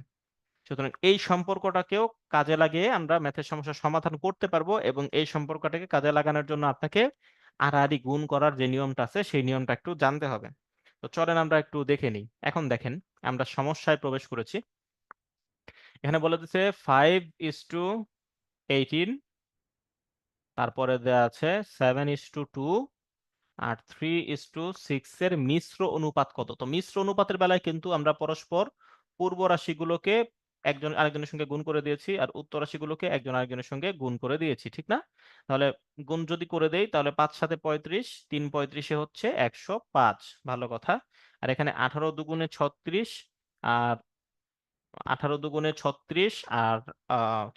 Speaker 1: সুতরাং এই সম্পর্কটাকেও কাজে লাগিয়ে আমরা ম্যাথের সমস্যার সমাধান করতে পারবো, এবং এই সম্পর্কটাকে কাজে লাগানোর জন্য আপনাকে আড়াআড়ি গুণ করার যে নিয়মটা আছে, সেই নিয়মটা একটু জানতে হবে। তো চলেন আমরা একটু দেখে নিই। এখন দেখেন, আমরা সমস্যায় প্রবেশ করেছি। এখানে বলে দিচ্ছে 5:18, তারপরে দেওয়া আছে 7:2 আর 3:6 এর মিশ্র অনুপাত কত। তো মিশ্র অনুপাতের বেলায় কিন্তু আমরা পরস্পর পূর্ব রাশিগুলোকে একজন আরেকজনের সঙ্গে গুণ করে দিয়েছি, আর উত্তর রাশিগুলোকে একজন আরেকজনের সঙ্গে গুণ করে দিয়েছি, ঠিক না? তাহলে গুণ যদি করে দেই, তাহলে 5×7 = 35, 3 × 35 হচ্ছে 105। ভালো কথা। আর এখানে 18×2 = 36, আর 18×2 = 36, আর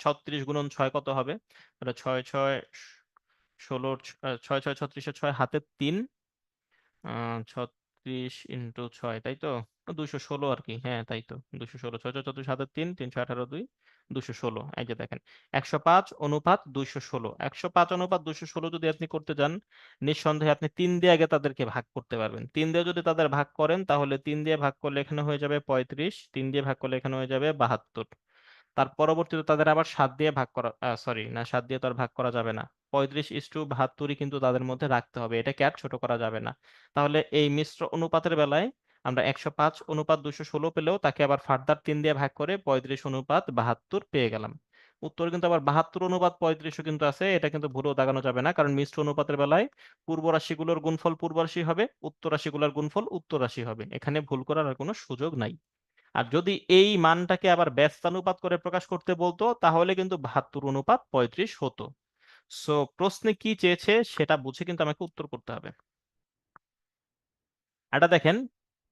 Speaker 1: 36×6 কত হবে? তাহলে 6×6 = 16, 6×6 = 36, 6 হাতে 3, 36 × 6, তাই তো? 216 আর কি, হ্যাঁ তাই তো, 216, 6×6 = 36, হাতে 3, 3×6 = 18, 2, 216। এই যে দেখেন, 105:216। 105:216 যদি আপনি করতে যান, নিঃসন্দেহে আপনি 3 দিয়ে আগে তাদেরকে ভাগ করতে পারবেন। 3 দিয়ে যদি তাদের ভাগ করেন, তাহলে 3 দিয়ে ভাগ করলে এখানে হয়ে যাবে 35, 3 দিয়ে ভাগ করলে এখানে হয়ে যাবে 72। তার পরবর্তীতে তাদের আবার 7 দিয়ে ভাগ করা, সরি না, 7 দিয়ে তো আর ভাগ করা যাবে না। 35:72 কিন্তু তাদের মধ্যে রাখতে হবে, এটাকে আর ছোট করা যাবে না। তাহলে এই মিশ্র অনুপাতের বেলায় আমরা 105:216 পেলেও তাকে আবার ফার্দার 3 দিয়ে ভাগ করে 35:72 পেয়ে গেলাম। উত্তর কিন্তু আবার 72:35 কিন্তু আছে, এটা কিন্তু ভুলেও দাগানো যাবে না, কারণ মিশ্র অনুপাতের বেলায় পূর্ব রাশিগুলোর গুণফল পূর্ব রাশি হবে, উত্তর রাশিগুলোর গুণফল উত্তর রাশি হবে, এখানে ভুল করার আর কোনো সুযোগ নাই। আর যদি এই মানটাকে আবার ব্যস্তানুপাত করে প্রকাশ করতে বলতো, তাহলে কিন্তু 72:35 হতো। সো প্রশ্নে কি চেয়েছে সেটা বুঝে কিন্তু আমাকে উত্তর করতে হবে। এটা দেখেন,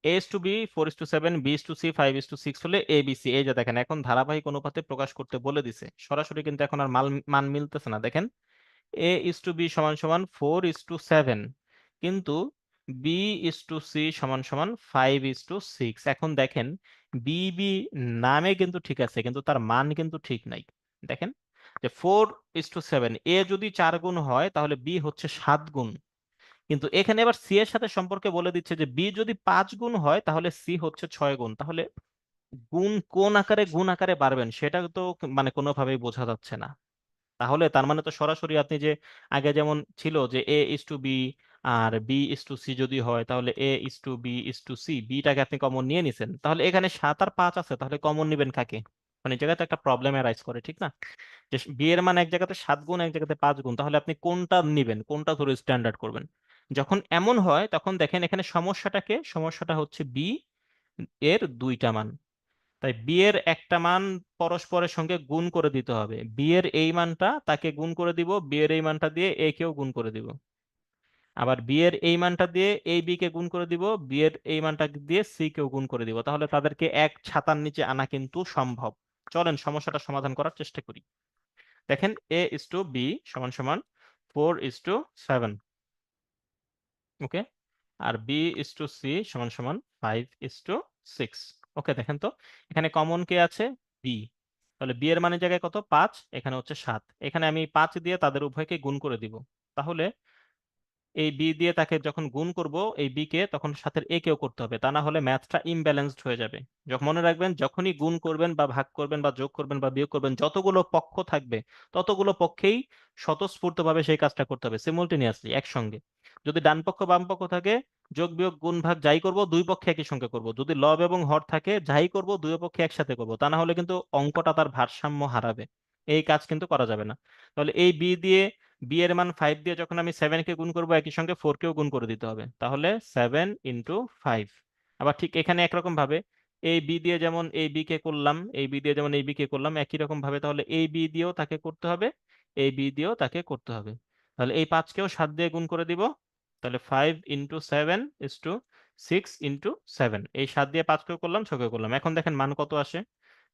Speaker 1: A:B, 4:7, B:C, 5:6 হলে ABC। এই যে দেখেন, এখন ধারাবাহিক অনুপাতে প্রকাশ করতে বলে দিছে, সরাসরি কিন্তু এখন আর মান মিলতেছে না। দেখেন, A:B সমান সমান 4:7, কিন্তু B:C সমান সমান 5:6। এখন দেখেন, BB নামে কিন্তু ঠিক আছে, কিন্তু তার মান কিন্তু ঠিক নাই। দেখেন যে 4:7, এ যদি 4 গুণ হয় তাহলে বি হচ্ছে 7 গুণ, কিন্তু এখানে এবার সি এর সাথে সম্পর্কে বলে দিচ্ছে যে বি যদি 5 গুণ হয় তাহলে সি হচ্ছে 6 গুণ। তাহলে গুণ কোন আকারে গুণ আকারে বাড়বেন সেটা তো মানে কোনোভাবেই বোঝা যাচ্ছে না। তাহলে তার মানে তো সরাসরি আপনি যে আগে যেমন ছিল যে A:B আর B:C যদি হয়, তাহলে A:B:C, বিটাকে আপনি কমন নিয়ে নিছেন, তাহলে এখানে 7 আর 5 আছে, তাহলে কমন নিবেন কাকে? মানে এই জায়গায় তো একটা প্রবলেম অ্যারাইজ করে, ঠিক না? যে বি এর মান এক জায়গাতে 7 গুণ, এক জায়গাতে 5 গুণ, তাহলে আপনি কোনটা নিবেন, কোনটা ধরে স্ট্যান্ডার্ড করবেন? যখন এমন হয় তখন দেখেন এখানে সমস্যাটা হচ্ছে বি এর দুইটা মান। তাই বি এর একটা মান পরস্পরের সঙ্গে গুণ করে দিতে হবে। বি এর এই মানটা তাকে গুণ করে দিব, বি এর এই মানটা দিয়ে এ কেও গুণ করে দিব। আবার বি এর এই মানটা দিয়ে এই বি কে গুণ করে দিব, বি এর এই মানটা দিয়ে সি কেও গুণ করে দিব। তাহলে তাদেরকে এক ছাতার নিচে আনা কিন্তু সম্ভব। চলেন সমস্যাটা সমাধান করার চেষ্টা করি। দেখেন, A:B সমান সমান 4:7, ওকে, আর B:C সমান সমান 5:6। ওকে, দেখেন তো এখানে কমন কে আছে? বি। তাহলে বি এর মানের জায়গায় কত? 5, এখানে হচ্ছে 7। এখানে আমি 5 দিয়ে তাদের উভয়কে গুণ করে দিব। তাহলে এই বি দিয়ে তাকে যখন গুণ করব এই বি কে, তখন সাথে এ কেও করতে হবে, তা না হলে ম্যাথটা ইমব্যালেন্সড হয়ে যাবে। যখন মনে রাখবেন, যখনই গুণ করবেন বা ভাগ করবেন বা যোগ করবেন বা বিয়োগ করবেন, যতগুলো পক্ষ থাকবে ততগুলো পক্ষেই স্বতঃস্ফূর্তভাবে সেই কাজটা করতে হবে, সিমultaneously একসঙ্গে। যদি ডান পক্ষ বাম পক্ষ থাকে, যোগ বিয়োগ গুণ ভাগ যাই করব দুই পক্ষে একই সঙ্গে করব। যদি লব এবং হর থাকে, যাই করব দুই পক্ষে একসাথে করব, তা না হলে কিন্তু অঙ্কটা তার ভারসাম্য হারাবে। এই কাজ কিন্তু করা যাবে না। তাহলে এই বি এর মান 5 দিয়ে যখন আমি 7 কে গুণ করবো, একই সঙ্গে 4 কেও গুণ করে দিতে হবে, তাহলে 7 × 5। আবার ঠিক এখানে একরকম ভাবে এই বি দিয়ে যেমন এই বি কে করলাম, এই বি দিয়ে যেমন এই বি কে করলাম, একই রকম ভাবে তাহলে এই বি দিয়েও তাকে করতে হবে, এই বি দিয়েও তাকে করতে হবে। তাহলে এই 5 কেও 7 দিয়ে গুণ করে দিব, তাহলে 5 × 7 = 6 × 7। এই 7 দিয়ে 5 কেও করলাম, 6 কেও করলাম। এখন দেখেন মান কত আসে?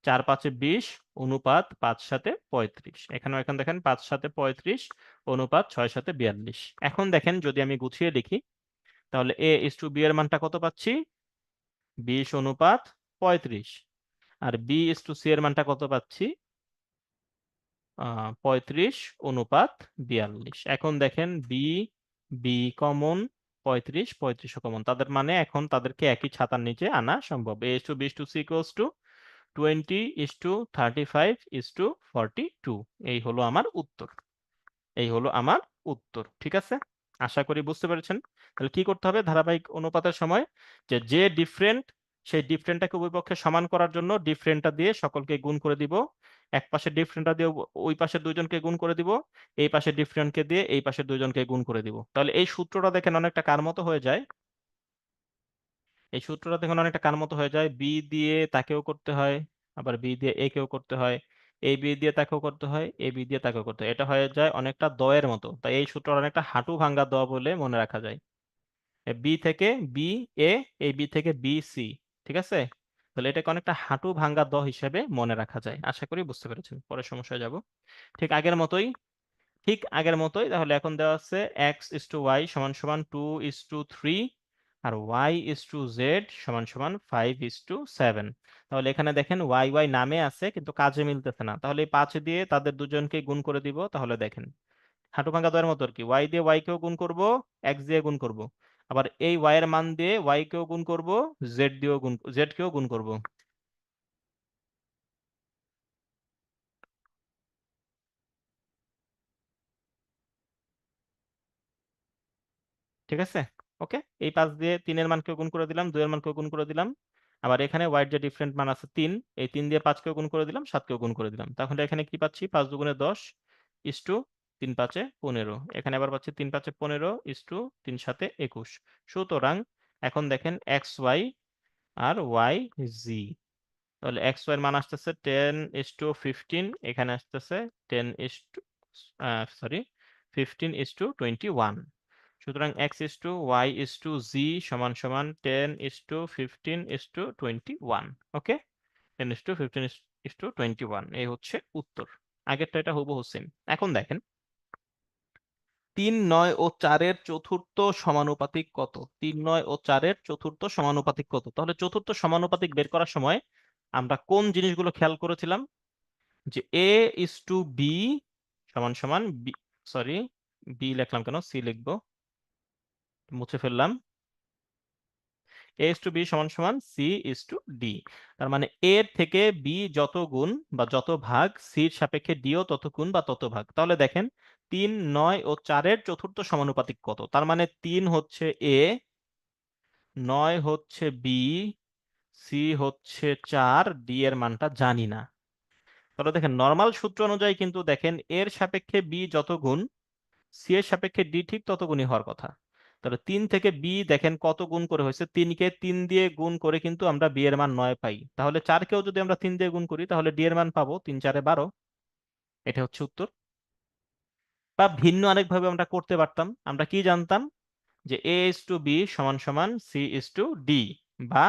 Speaker 1: 4×5 = 20, অনুপাত 5×7 = 35। এখানেও এখন দেখেন 5×7 = 35, অনুপাত 6×7 = 42। এখন দেখেন যদি আমি গুছিয়ে লিখি, তাহলে A:B এর মানটা কত পাচ্ছি? 20:35। আর B:C এর মানটা কত পাচ্ছি? 35:42। এখন দেখেন বি কমন, 35ও কমন, তাদের মানে এখন তাদেরকে একই ছাতার নিচে আনা সম্ভব। A:B:C = 20:35:42। এই হলো আমার উত্তর। এই হলো আমার উত্তর, ঠিক আছে? আশা করি বুঝতে পেরেছেন। তাহলে কি করতে হবে ধারাবাহিক অনুপাতের সময়? যে ডিফারেন্ট, সেই ডিফারেন্টটাকে উভয় পক্ষে সমান করার জন্য ডিফারেন্টটা দিয়ে সকলকে গুণ করে দিব। এক পাশে ডিফারেন্টটা দিয়ে ওই পাশের দুইজনকে গুণ করে দিব, এই পাশে ডিফারেন্টকে দিয়ে এই পাশের দুইজনকে গুণ করে দিব। তাহলে এই সূত্রটা দেখেন অনেকটা কার মতো হয়ে যায়? এই সূত্রটা দেখুন অনেকটা কার মতো হয়ে যায়? বি দিয়ে তাকেও করতে হয়, আবার বি দিয়ে এ কেও করতে হয়, এই বি দিয়ে তাকেও করতে হয়, এ বি দিয়ে তাকেও করতে হয়। এটা হয়ে যায় অনেকটা দয়ের মতো। তাই এই সূত্রটা অনেকটা হাঁটু ভাঙ্গা দ বলে মনে রাখা যায়। বি থেকে বি এ, এই বি থেকে বি সি, ঠিক আছে? তাহলে এটাকে অনেকটা হাঁটু ভাঙ্গা দ হিসেবে মনে রাখা যায়। আশা করি বুঝতে পেরেছেন। পরের সমস্যায় যাব। ঠিক আগের মতোই, ঠিক আগের মতোই। তাহলে এখন দেওয়া আছে x/y = 2:3, আর y/z সমান সমান 5:7। তাহলে এখানে দেখেন ওয়াই ওয়াই নামে আছে কিন্তু কাজে মিলতেছে না, তাহলে এই 5 দিয়ে তাদের দুজনকে গুণ করে দিব। তাহলে দেখেন হাঁটু ভাঙা দয়ের মতো আর কি, ওয়াই দিয়ে ওয়াই কেও গুণ করব, এক্স দিয়ে গুণ করব, আবার এই ওয়াই এর মান দিয়ে ওয়াই কেও গুণ করব, জেড কেও গুণ করব। ঠিক আছে, ওকে। এই 5 দিয়ে 3 এর মানকেও গুণ করে দিলাম, 2 এর মানকেও গুণ করে দিলাম। আবার এখানে ওয়াইড যে ডিফারেন্ট মান আছে 3, এই 3 দিয়ে 5 কেও গুণ করে দিলাম, 7 কেও গুণ করে দিলাম। তাহলে এখানে কি পাচ্ছি, 5 দুগুণে 10 ইস টু 3 5 15। এখানে আবার পাচ্ছি 3 5 15 ইস টু 3 7 21। সুতরাং এখন দেখেন এক্স ওয়াই আর ওয়াই জি। তাহলে এক্স ওয়াই এর মান আসতেছে 10:15, এখানে আসতেছে 10 ইস টু, সরি, 15:21। সুতরাং X is to Y is to Z সমান সমান 10:15:21। ওকে, 10:15:21, এই হচ্ছে উত্তর। আগেরটা এটা হুবহু সেম। এখন দেখেন 3 9 ও 4-এর চতুর্থ সমানুপাতিক কত। 3 9 ও 4-এর চতুর্থ সমানুপাতিক কত? তাহলে চতুর্থ সমানুপাতিক বের করার সময় আমরা কোন জিনিসগুলো খেয়াল করেছিলাম, যে এ ইস টু বি সমান সমান বি, সরি, বি লিখলাম কেন, সি লিখবো, মুছে ফেললাম। এ ইস টু বি সমান সমান সি ইস টু ডি। তার মানে এর থেকে বি যত গুণ বা যত ভাগ, সির সাপেক্ষে ডিও তত গুণ বা তত ভাগ। তাহলে দেখেন 3 9 ও 4-এর চতুর্থ সমানুপাতিক কত। তার মানে 3 হচ্ছে এ, 9 হচ্ছে বি, সি হচ্ছে 4, ডি এর মানটা জানি না। তাহলে দেখেন নর্মাল সূত্র অনুযায়ী কিন্তু দেখেন এর সাপেক্ষে বি যত গুণ, সি এর সাপেক্ষে ডি ঠিক তত গুণই হওয়ার কথা। তাহলে 3 থেকে বি দেখেন কত গুণ করে হয়েছে, 3 কে 3 দিয়ে গুণ করে কিন্তু আমরা বি এর মান 9 পাই। তাহলে 4-কেও যদি আমরা 3 দিয়ে গুণ করি তাহলে ডি এর মান পাবো 3 4 12। এটা হচ্ছে উত্তর। বা ভিন্ন আরেকভাবে আমরা করতে পারতাম, আমরা কি জানতাম, যে এ ইস টু বি সমান সমান সি ইস টু ডি, বা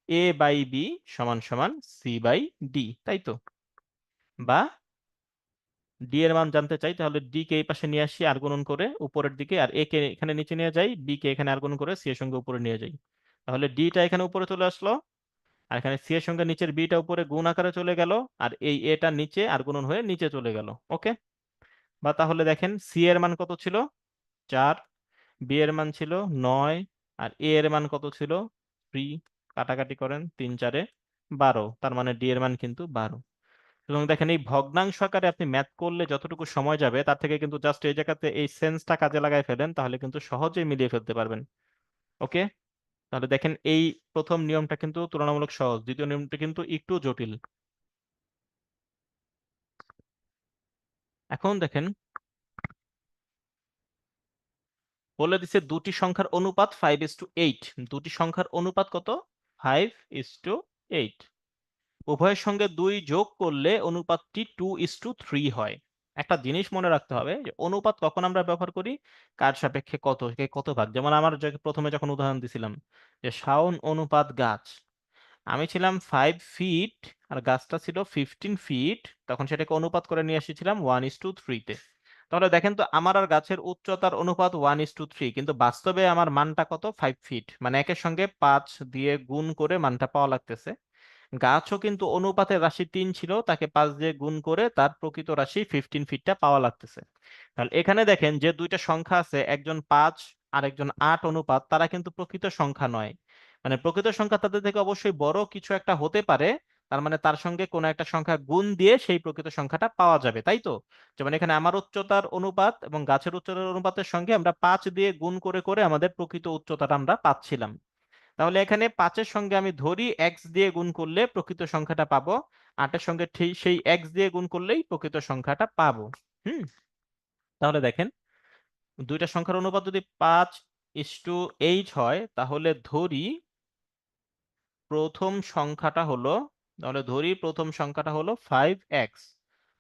Speaker 1: এ বাই বি সমান সমান সি বাই ডি, তাই তো। বা ডি এর মান জানতে চাই, তাহলে ডি কে এই পাশে নিয়ে আসি আর গুণন করে উপরের দিকে, আর এ কে এখানে নিচে নিয়ে যাই, বি কে এখানে আর গুণন করে সি এর সঙ্গে উপরে নিয়ে যাই। তাহলে ডিটা এখানে উপরে চলে আসলো, আর এখানে সি এর সঙ্গে নিচের বিটা উপরে গুণ আকারে চলে গেল, আর এই এটা নিচে আর গুণন হয়ে নিচে চলে গেল। ওকে। বা তাহলে দেখেন সি এর মান কত ছিল, 4, বি এর মান ছিল 9, আর এ এর মান কত ছিল 3। কাটাকাটি করেন, 3 4 12, তার মানে ডি এর মান কিন্তু 12। এবং দেখেন এই ভগ্নাংশ আকারে আপনি ম্যাথ করলে যতটুকু সময় যাবে তার থেকে কিন্তু জাস্ট এই জায়গাতে এই সেন্সটা কাজে লাগাই ফেলেন, তাহলে কিন্তু সহজেই মিলিয়ে ফেলতে পারবেন। ওকে। তাহলে দেখেন এই প্রথম নিয়মটা কিন্তু তুলনামূলক সহজ, দ্বিতীয় নিয়মটা কিন্তু একটু জটিল। এখন দেখেন বলে দিছে দুটি সংখ্যার অনুপাত 5:8। দুটি সংখ্যার অনুপাত কত, 5:8। উভয়ের সঙ্গে 2 যোগ করলে অনুপাতটি 2:3 হয়। একটা জিনিস মনে রাখতে হবে যে অনুপাত কখন আমরা ব্যবহার করি, কার সাপেক্ষে কত কে কত ভাগ। যেমন আমার প্রথমে যখন উদাহরণ দিছিলাম যে শাওন অনুপাত গাছ, আমি ছিলাম 5 ফিট আর গাছটা ছিল 15 ফিট, তখন সেটাকে অনুপাত করে নিয়ে এসেছিলাম 1:3-তে। তাহলে দেখেন তো আমার আর গাছের উচ্চতার অনুপাত 1:3, কিন্তু বাস্তবে আমার মানটা কত, 5 ফিট। মানে একের সঙ্গে 5 দিয়ে গুণ করে মানটা পাওয়া লাগতেছে। গাছও কিন্তু অনুপাতের রাশি 3 ছিল, তাকে 5 দিয়ে গুণ করে তার প্রকৃত রাশি 15 ফিটটা পাওয়া লাগতেছে। তাহলে এখানে দেখেন যে দুইটা সংখ্যা আছে, একজন 5 আর একজন 8 অনুপাত, তারা কিন্তু প্রকৃত সংখ্যা নয়। মানে প্রকৃত সংখ্যা তাদের থেকে অবশ্যই বড় কিছু একটা হতে পারে, তার মানে তার সঙ্গে কোনো একটা সংখ্যা গুণ দিয়ে সেই প্রকৃত সংখ্যাটা পাওয়া যাবে, তাই তো। যেমন এখানে আমার উচ্চতার অনুপাত এবং গাছের উচ্চতার অনুপাতের সঙ্গে আমরা 5 দিয়ে গুণ করে করে আমাদের প্রকৃত উচ্চতাটা আমরা পাচ্ছিলাম। তাহলে এখানে 5-এর সঙ্গে আমি ধরি এক্স দিয়ে গুণ করলে প্রকৃত সংখ্যাটা পাবো, 8-এর সঙ্গে ঠিক সেই এক্স দিয়ে গুণ করলেই প্রকৃত সংখ্যাটা পাবো। হুম। তাহলে দেখেন দুইটা সংখ্যার অনুপাত যদি 5:8 হয়, তাহলে ধরি প্রথম সংখ্যাটা হলো, প্রথম সংখ্যাটা হলো 5x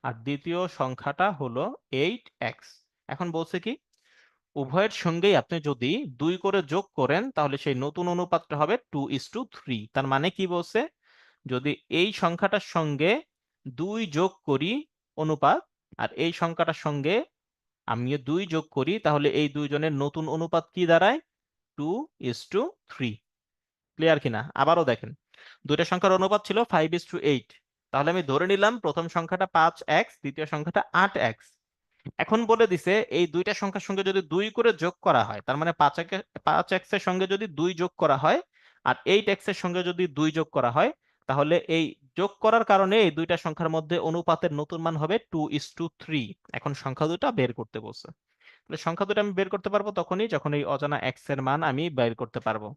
Speaker 1: আর দ্বিতীয় সংখ্যাটা হলো 8x। এখন বলছে কি, উভয়ের সঙ্গেই আপনি যদি 2 করে যোগ করেন তাহলে সেই নতুন অনুপাতটা হবে 2:3। তার মানে কি বলছে, যদি এই সংখ্যাটার সঙ্গে 2 যোগ করি অনুপাত, আর এই সংখ্যাটার সঙ্গে আমি 2 যোগ করি, তাহলে এই দুইজনের নতুন অনুপাত কি দাঁড়ায়, 2:3। ক্লিয়ার কিনা? আবারও দেখেন, দুইটা সংখ্যার অনুপাত ছিল 5:8। তাহলে আমি ধরে নিলাম প্রথম সংখ্যাটা 5x, দ্বিতীয় সংখ্যাটা 8x। এখন বলে দিছে এই দুইটা সংখ্যার সঙ্গে যদি 2 করে যোগ করা হয়, তার মানে 5x এর সঙ্গে যদি 2 যোগ করা হয় আর 8x এর সঙ্গে যদি 2 যোগ করা হয়, তাহলে এই যোগ করার কারণে এই দুইটা সংখ্যার মধ্যে অনুপাতের নতুন মান হবে 2:3। এখন সংখ্যা দুটো বের করতে বলছে। তাহলে সংখ্যা দুটো আমি বের করতে পারবো তখনই যখন এই অজানা এক্স এর মান আমি বের করতে পারবো।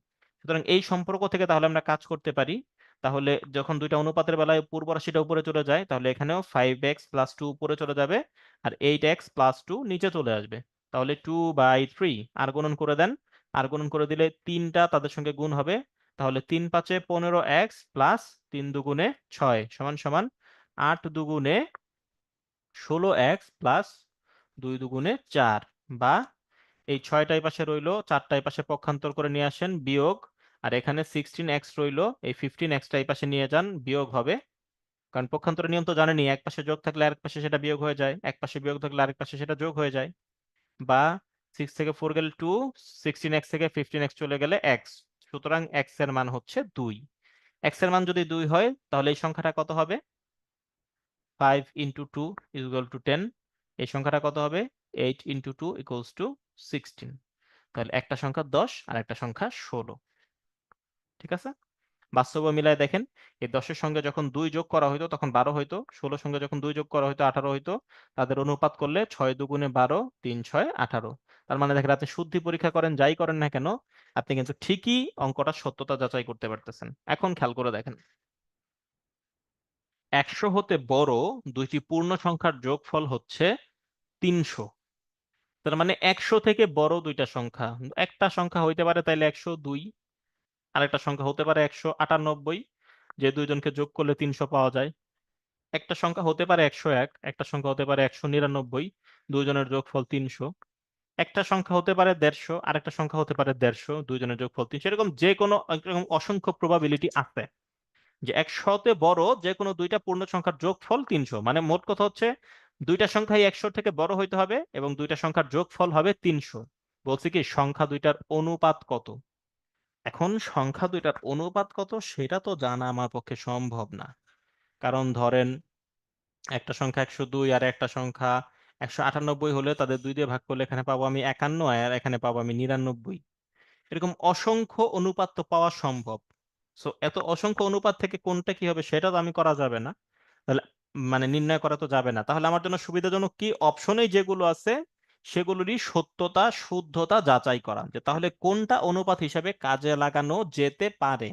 Speaker 1: সুতরাং এই সম্পর্ক থেকে তাহলে আমরা কাজ করতে পারি। তাহলে যখন দুইটা অনুপাতের বেলায় পূর্ব রাশিটা উপরে চলে যায়, তাহলে এখানেও 5x+2 উপরে চলে যাবে আর 8x+2 নিচে চলে আসবে। তাহলে 2/3 আর গুণন করে দেন। আর গুণন করে দিলে তিনটা তাদের সঙ্গে গুণ হবে। তাহলে 3×5 15x প্লাস 3×2 = 6 সমান সমান 8×2 = 16x প্লাস 2×2 = 4। বা এই 6টা এই পাশে রইলো, 4টা এই পাশে পক্ষান্তর করে নিয়ে আসেন বিয়োগ। আর এখানে 16x রইলো, এই 15x এই পাশে নিয়ে যান, বিয়োগ হবে। কারণ পক্ষান্তরের নিয়ম তো জানেনই, এক পাশে যোগ থাকলে আরেক পাশে সেটা বিয়োগ হয়ে যায়, এক পাশে বিয়োগ থাকলে আরেক পাশে সেটা যোগ হয়ে যায়। বা 6 থেকে 4 গেলে 2, 16x থেকে 15x চলে গেলে x। সুতরাং x এর মান হচ্ছে 2। x এর মান যদি 2 হয় তাহলে এই সংখ্যাটা কত হবে? 5 × 2 = 10। এই সংখ্যাটা কত হবে? 8 × 2 = 16। তাহলে একটা সংখ্যা 10 আর একটা সংখ্যা 16। ঠিক আছে? বাস্তবে মিলায় দেখেন, এই 10-এর সঙ্গে যখন 2 যোগ করা হইতো তখন 12 হইতো, 16 সঙ্গে যখন 2 যোগ করা হইতো 18 হইতো। তাদের অনুপাত করলে 6×2 = 12, 3×6 = 18। তার মানে দেখেন, আপনি শুদ্ধি পরীক্ষা করেন, যাই করেন না কেন, আপনি কিন্তু ঠিকই অঙ্কটা সত্যতা যাচাই করতে পারতেছেন। এখন খেয়াল করে দেখেন, 100 হতে বড় দুইটি পূর্ণ সংখ্যার যোগফল হচ্ছে 300। তার মানে 100 থেকে বড় দুইটা সংখ্যা, একটা সংখ্যা হইতে পারে তাইলে 102, আরেকটা সংখ্যা হতে পারে 198, যে দুইজনকে যোগ করলে 300 পাওয়া যায়। একটা সংখ্যা হতে পারে 101, একটা সংখ্যা হতে পারে 199, দুইজনের যোগফল 300। একটা সংখ্যা হতে পারে 150, আরেকটা সংখ্যা হতে পারে 150, দুইজনের যোগফল 300। এরকম যে কোনো এরকম অসংখ্য প্রবাবিলিটি আছে যে 100-তে বড় যে কোনো দুইটা পূর্ণ সংখ্যার যোগফল 300। মানে মোট কথা হচ্ছে দুইটা সংখ্যাই 100 থেকে বড় হইতে হবে এবং দুইটা সংখ্যার যোগফল হবে 300। বলছি কি সংখ্যা দুইটার অনুপাত কত? এখন সংখ্যা দুইটার অনুপাত কত সেটা তো জানা আমার পক্ষে সম্ভব না। কারণ ধরেন একটা সংখ্যা 102 আর একটা সংখ্যা 198 হলে তাদের 2 দিয়ে ভাগ করলে এখানে পাবো আমি 51 আর এখানে পাবো আমি 99। এরকম অসংখ্য অনুপাত তো পাওয়া সম্ভব। সো এত অসংখ্য অনুপাত থেকে কোনটা কি হবে সেটা তো আমি করা যাবে না। তাহলে মানে নির্ণয় করা তো যাবে না। তাহলে আমার জন্য সুবিধাজনক কি, অপশনেই যেগুলো আছে সেগুলোরই সত্যতা শুদ্ধতা যাচাই করা, যে তাহলে কোনটা অনুপাত হিসাবে কাজে লাগানো যেতে পারে,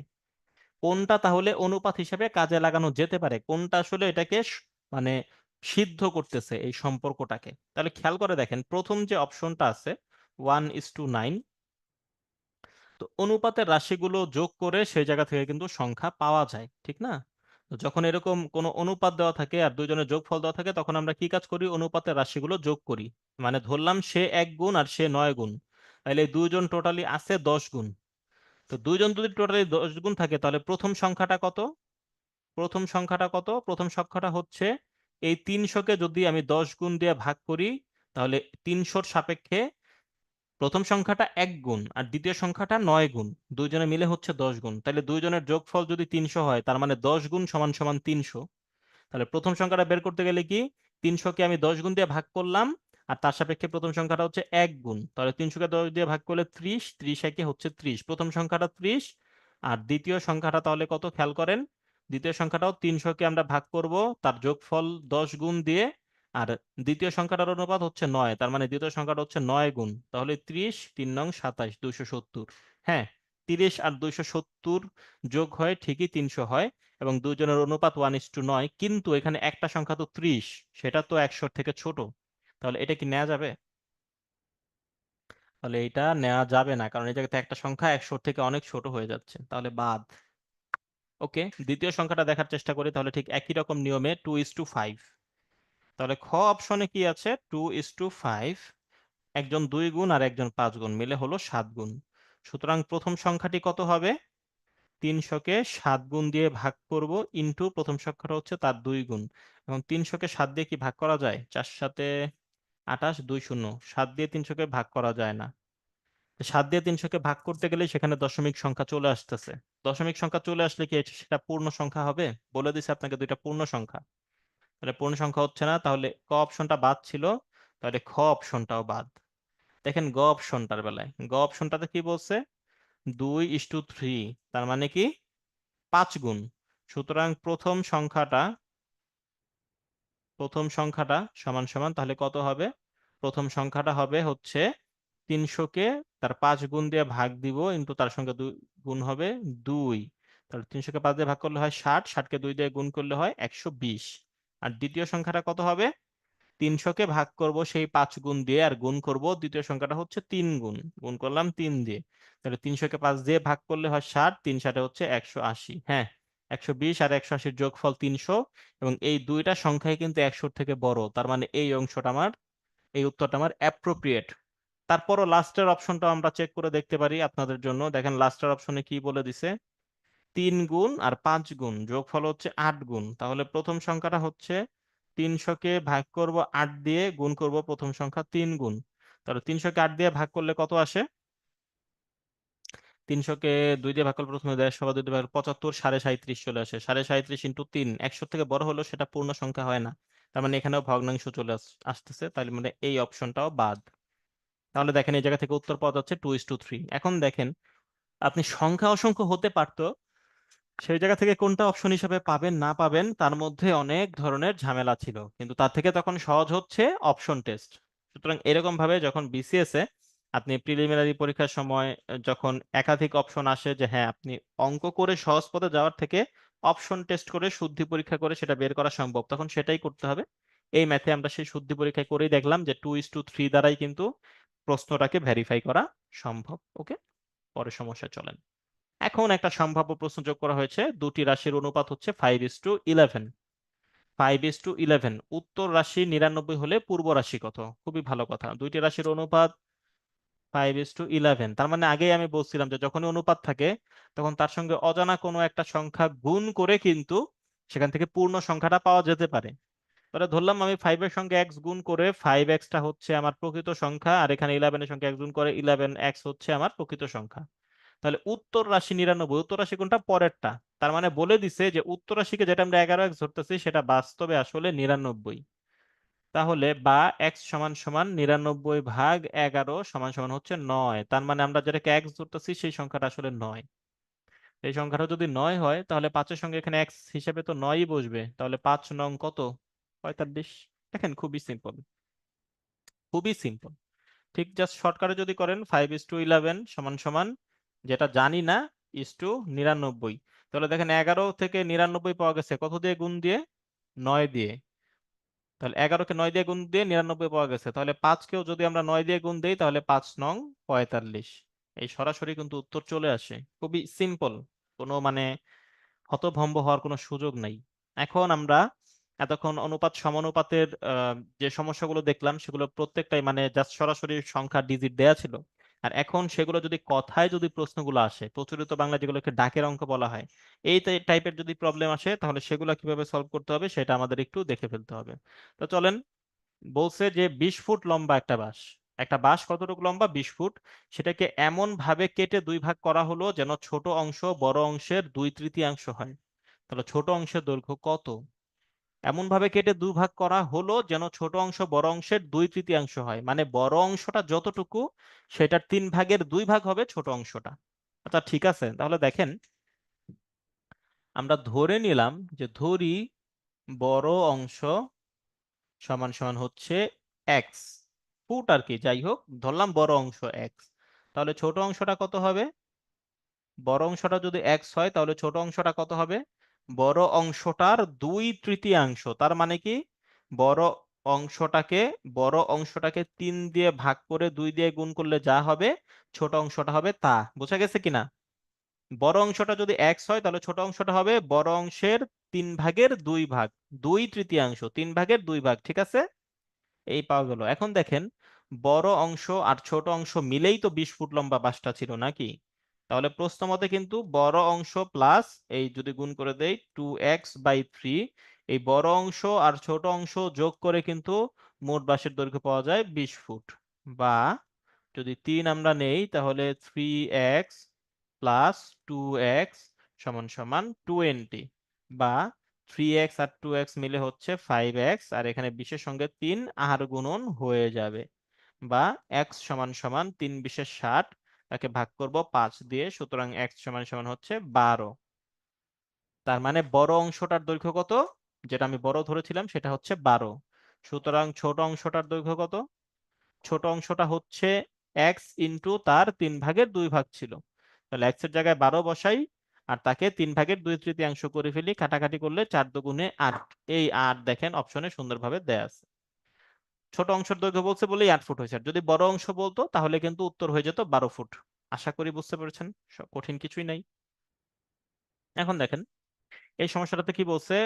Speaker 1: কোনটা তাহলে অনুপাত হিসাবে কাজে লাগানো যেতে পারে, কোনটা আসলে এটাকে মানে সিদ্ধ করতেছে এই সম্পর্কটাকে। তাহলে খেয়াল করে দেখেন, প্রথম যে অপশনটা আছে 1:9, তো অনুপাতের রাশিগুলো যোগ করে সেই জায়গা থেকে কিন্তু সংখ্যা পাওয়া যায়, ঠিক না? তো যখন এরকম কোনো অনুপাত দেওয়া থাকে আর দুইজনের যোগফল দেওয়া থাকে তখন আমরা কি কাজ করি? অনুপাতের রাশিগুলো যোগ করি। মানে ধরলাম সে 1 গুণ আর সে 9 গুণ, তাহলে এই দুইজন টোটালি আছে 10 গুণ। তো দুইজন যদি টোটালি 10 গুণ থাকে তাহলে প্রথম সংখ্যাটা কত? প্রথম সংখ্যাটা কত? প্রথম সংখ্যাটা হচ্ছে এই 300-কে যদি আমি 10 গুণ দিয়ে ভাগ করি, তাহলে 300-র সাপেক্ষে প্রথম সংখ্যাটা 1 গুণ আর দ্বিতীয় সংখ্যাটা 9 গুণ, দুইজনে মিলে হচ্ছে 10 গুণ। তাহলে দুইজনের যোগফল যদি 300 হয় তার মানে 10 গুণ সমান সমান 300। তাহলে প্রথম সংখ্যাটা বের করতে গেলে কি, 300-কে আমি 10 গুণ দিয়ে ভাগ করলাম আর তার সাপেক্ষে প্রথম সংখ্যাটা হচ্ছে 1 গুণ। তাহলে 300-কে 10 দিয়ে ভাগ করলে 30, 30 একে হচ্ছে 30। প্রথম সংখ্যাটা 30 আর দ্বিতীয় সংখ্যাটা তাহলে কত খেয়াল করেন। দ্বিতীয় সংখ্যাটাও 300-কে আমরা ভাগ করব তার যোগফল 10 গুণ দিয়ে, আর দ্বিতীয় সংখ্যাটার অনুপাত হচ্ছে 9, তার মানে দ্বিতীয় সংখ্যাটা হচ্ছে 9 গুণ। তাহলে 30, 3 নং 27, 270। হ্যাঁ, 30 আর 270 যোগ হয় ঠিকই 300 হয় এবং দুজনের অনুপাত 1:9। কিন্তু এখানে একটা সংখ্যা তো 30, সেটা তো 100 থেকে ছোট। তাহলে এটা কি নেওয়া যাবে? তাহলে এটা নেওয়া যাবে না, কারণ এই জায়গাতে একটা সংখ্যা 100 থেকে অনেক ছোট হয়ে যাচ্ছে, তাহলে বাদ। ওকে, দ্বিতীয় সংখ্যাটা দেখার চেষ্টা করি। তাহলে ঠিক একই রকম নিয়মে 2:5। তাহলে খ অপশনে কি আছে? 2:5। একজন 2 গুণ আর একজন 5 গুণ মিলে হলো 7 গুণ। সুতরাং প্রথম সংখ্যাটি কত হবে? 300-কে 7 গুণ দিয়ে ভাগ করব ইনটু প্রথম সংখ্যাটা হচ্ছে তার 2 গুণ। এখন 300-কে 7 দিয়ে কি ভাগ করা যায়? 4 7 28, 2 0। 7 দিয়ে 300-কে ভাগ করা যায় না। 7 দিয়ে 300-কে ভাগ করতে গেলে সেখানে দশমিক সংখ্যা চলে আসতেছে। দশমিক সংখ্যা চলে আসলে কি সেটা পূর্ণ সংখ্যা হবে? বলে দিছে আপনাকে দুইটা পূর্ণ সংখ্যা, তাহলে পূর্ণ সংখ্যা হচ্ছে না, তাহলে ক অপশনটা বাদ ছিল, তাহলে খ অপশনটাও বাদ। দেখেন গ অপশনটার বেলায়, গ অপশনটাতে কি বলছে, 2:3, তার মানে কি 5 গুণ। সুতরাং প্রথম সংখ্যাটা সমান সমান তাহলে কত হবে? প্রথম সংখ্যাটা হবে হচ্ছে 300-কে তার 5 গুণ দিয়ে ভাগ দিব, ইন্টু তার সঙ্গে 2 গুণ হবে 2। তাহলে 300-কে 5 দিয়ে ভাগ করলে হয় 60, 60-কে 2 দিয়ে গুণ করলে হয় 120। আর দ্বিতীয় সংখ্যাটা কত হবে? 300-কে ভাগ করব সেই 5 গুণ দিয়ে, আর গুণ করব দ্বিতীয় সংখ্যাটা হচ্ছে 3 গুণ, গুণ করলাম 3 দিয়ে। তাহলে 300-কে 5 দিয়ে ভাগ করলে হয় 60, 3 60 হচ্ছে 180। হ্যাঁ, 120 আর 180-র যোগফল 300, এবং এই দুইটা সংখ্যাই কিন্তু 100-র থেকে বড়, তার মানে এই অংশটা আমার, এই উত্তরটা আমার অ্যাপ্রোপ্রিয়েট। তারপরও লাস্টের অপশনটা আমরা চেক করে দেখতে পারি আপনাদের জন্য। দেখেন লাস্টের অপশনে কি বলে দিছে, 3 গুণ আর 5 গুণ যোগফল হচ্ছে 8 গুণ। তাহলে প্রথম সংখ্যাটা হচ্ছে 300-কে ভাগ করব 8 দিয়ে, গুণ করব প্রথম সংখ্যা 3 গুণ। তাহলে 300-কে 8 দিয়ে ভাগ করলে কত আসে? 300-কে 2 দিয়ে ভাগ করলে প্রথমে 150, সবার 2 দিয়ে ভাগ করলে 75, 37.5 চলে আসে। 37.5 ইন্টু 3, 100 থেকে বড় হলেও সেটা পূর্ণ সংখ্যা হয় না, তার মানে এখানেও ভগ্নাংশ চলে আসতেছে, তাহলে মানে এই অপশনটাও বাদ। তাহলে দেখেন এই জায়গা থেকে উত্তর পাওয়া যাচ্ছে 2:3। এখন দেখেন আপনি সংখ্যা অসংখ্য হতে পারতো, সেই জায়গা থেকে কোনটা অপশন হিসেবে পাবেন না পাবেন তার মধ্যে অনেক ধরনের ঝামেলা ছিল, কিন্তু তার থেকে তখন সহজ হচ্ছে অপশন টেস্ট। সুতরাং এরকম ভাবে যখন বিসিএস এ আপনি প্রিলিমিনারি পরীক্ষার সময় যখন একাধিক অপশন আসে যে হ্যাঁ আপনি অঙ্ক করে সহজ পথে যাওয়ার থেকে অপশন টেস্ট করে শুদ্ধি পরীক্ষা করে সেটা বের করা সম্ভব, তখন সেটাই করতে হবে। এই ম্যাথে আমরা সেই শুদ্ধি পরীক্ষা করেই দেখলাম যে 2:3 দ্বারাই কিন্তু প্রশ্নটাকে ভেরিফাই করা সম্ভব। ওকে, পরের সমস্যা চলেন। এখন একটা সম্ভাব্য প্রশ্ন যোগ করা হয়েছে, দুটি রাশির অনুপাত হচ্ছে 5:11। 5:11, উত্তর রাশি 99 হলে পূর্ব রাশি কত? খুবই ভালো কথা, দুইটি রাশির অনুপাত 5:11, তার মানে আগেই আমি বলছিলাম যে যখনই অনুপাত থাকে তখন তার সঙ্গে অজানা কোনো একটা সংখ্যা গুণ করে কিন্তু সেখান থেকে পূর্ণ সংখ্যাটা পাওয়া যেতে পারে। তাহলে ধরলাম আমি 5 এর সঙ্গে x গুণ করে 5x-টা হচ্ছে আমার প্রকৃত সংখ্যা, আর এখানে 11 এর সঙ্গে x গুণ করে 11x হচ্ছে আমার প্রকৃত সংখ্যা। তাহলে উত্তর রাশি 99, উত্তর রাশি কোনটা? পরেরটা। তার মানে বলে দিছে যে উত্তর রাশিকে যেটা আমরা 11x ধরতেছি সেটা বাস্তবে আসলে 99। তাহলে বা x সমান সমান 99 ভাগ 11 সমান সমান হচ্ছে 9, তার মানে আমরা যেটাকে x ধরতেছি সেই সংখ্যাটা আসলে 9। এই সংখ্যাটা যদি 9 হয় তাহলে 5-এর সঙ্গে এখানে x হিসেবে তো 9ই বসবে, তাহলে 5 নং কত? 45। দেখেন খুবই সিম্পল, খুবই সিম্পল। ঠিক জাস্ট শর্টকাটে যদি করেন 5:11 সমান সমান, যেটা জানি না, ইস টু 99, তাহলে দেখেন 11 থেকে 99 পাওয়া গেছে কত দিয়ে? গুণ দিয়ে, 9 দিয়ে। তাহলে 11-কে 9 দিয়ে গুণ দিয়ে 99 পাওয়া গেছে, তাহলে 5-কেও যদি আমরা 9 দিয়ে গুণ দেই তাহলে 5 নং 45। এই সরাসরি কিন্তু উত্তর চলে আসে, খুবই সিম্পল, কোনো মানে হতভম্ব হওয়ার কোনো সুযোগ নাই। এখন আমরা এতক্ষণ অনুপাত সমানুপাতের যে সমস্যাগুলো দেখলাম সেগুলো প্রত্যেকটাই মানে জাস্ট সরাসরি সংখ্যা ডিজিট দেয়া ছিল। আর এখন সেগুলো যদি কথায় যদি প্রশ্নগুলো আসে, প্রচলিত বাংলা যেগুলোকে ডাকের অঙ্ক বলা হয়, এই টাইপের যদি প্রবলেম আসে তাহলে সেগুলো কিভাবে সলভ করতে হবে সেটা আমাদের একটু দেখে ফেলতে হবে। তো চলেন। বলছে যে 20 ফুট লম্বা একটা বাঁশ, একটা বাঁশ কতটুকু লম্বা? 20 ফুট। সেটাকে এমন ভাবে কেটে দুই ভাগ করা হলো যেন ছোট অংশ বড় অংশের 2/3 হয়। তাহলে ছোট অংশের দৈর্ঘ্য কত? এমন ভাবে কেটে দুই ভাগ করা হলো যেন ছোট অংশ বড় অংশের 2/3 হয়, মানে বড় অংশটা যতটুকু সেটার 3/2 হবে ছোট অংশটা। আচ্ছা ঠিক আছে, তাহলে দেখেন আমরা ধরে নিলাম যে ধরি বড় অংশ সমান সমান হচ্ছে এক্স ফুট আর কি, যাই হোক ধরলাম বড় অংশ এক্স। তাহলে ছোট অংশটা কত হবে? বড় অংশটা যদি এক্স হয় তাহলে ছোট অংশটা কত হবে? বড় অংশটার 2/3, তার মানে কি বড় অংশটাকে বড় অংশটাকে 3 দিয়ে ভাগ করে 2 দিয়ে গুণ করলে যা হবে ছোট অংশটা হবে তা। বোঝা গেছে কিনা? বড় অংশটা যদি এক্স হয় তাহলে ছোট অংশটা হবে বড় অংশের 3/2 ভাগ, 2/3, 3/2 ঠিক আছে? এই পাওয়া গেল। এখন দেখেন বড় অংশ আর ছোট অংশ মিলেই তো 20 ফুট লম্বা বাসটা ছিল নাকি? তাহলে প্রশ্ন মতে কিন্তু বড় অংশ প্লাস এই যদি গুণ করে দেই 2x/3, এই বড় অংশ আর ছোট অংশ যোগ করে কিন্তু মোট বাঁশের দৈর্ঘ্য পাওয়া যায় 20 ফুট। বা যদি 3 আমরা নেই তাহলে 3x প্লাস 2x সমান সমান 20, বা 3x আর 2x মিলে হচ্ছে 5x, আর এখানে 20 এর সঙ্গে 3 আর গুণন হয়ে যাবে, বা x সমান সমান 3 বিশে 60, তাকে ভাগ করব 5 দিয়ে, সুতরাং x সমান সমান হচ্ছে 12। তার মানে বড় অংশটার দৈর্ঘ্য কত, যেটা আমি বড় ধরেছিলাম সেটা হচ্ছে 12। সুতরাং ছোট অংশটার দৈর্ঘ্য কত? ছোট অংশটা হচ্ছে এক্স ইন্টু তার 3/2 ছিল, তাহলে এক্স এর জায়গায় 12 বসাই, আর তাকে 3/2 করে ফেলি, কাটাকাটি করলে 4 দুগুণে 8। এই 8 দেখেন অপশনে সুন্দরভাবে দেয়া আছে। ছোট অংশের দৈর্ঘ্য বলছে বলেই 8 ফুট হয়েছে, আর যদি বড় অংশ বলতো তাহলে কিন্তু উত্তর হয়ে যেত 12 ফুট। আশা করি বুঝতে পেরেছেন, কঠিন কিছুই নাই। এখন দেখেন এই সমস্যাটাতে কি বলছে,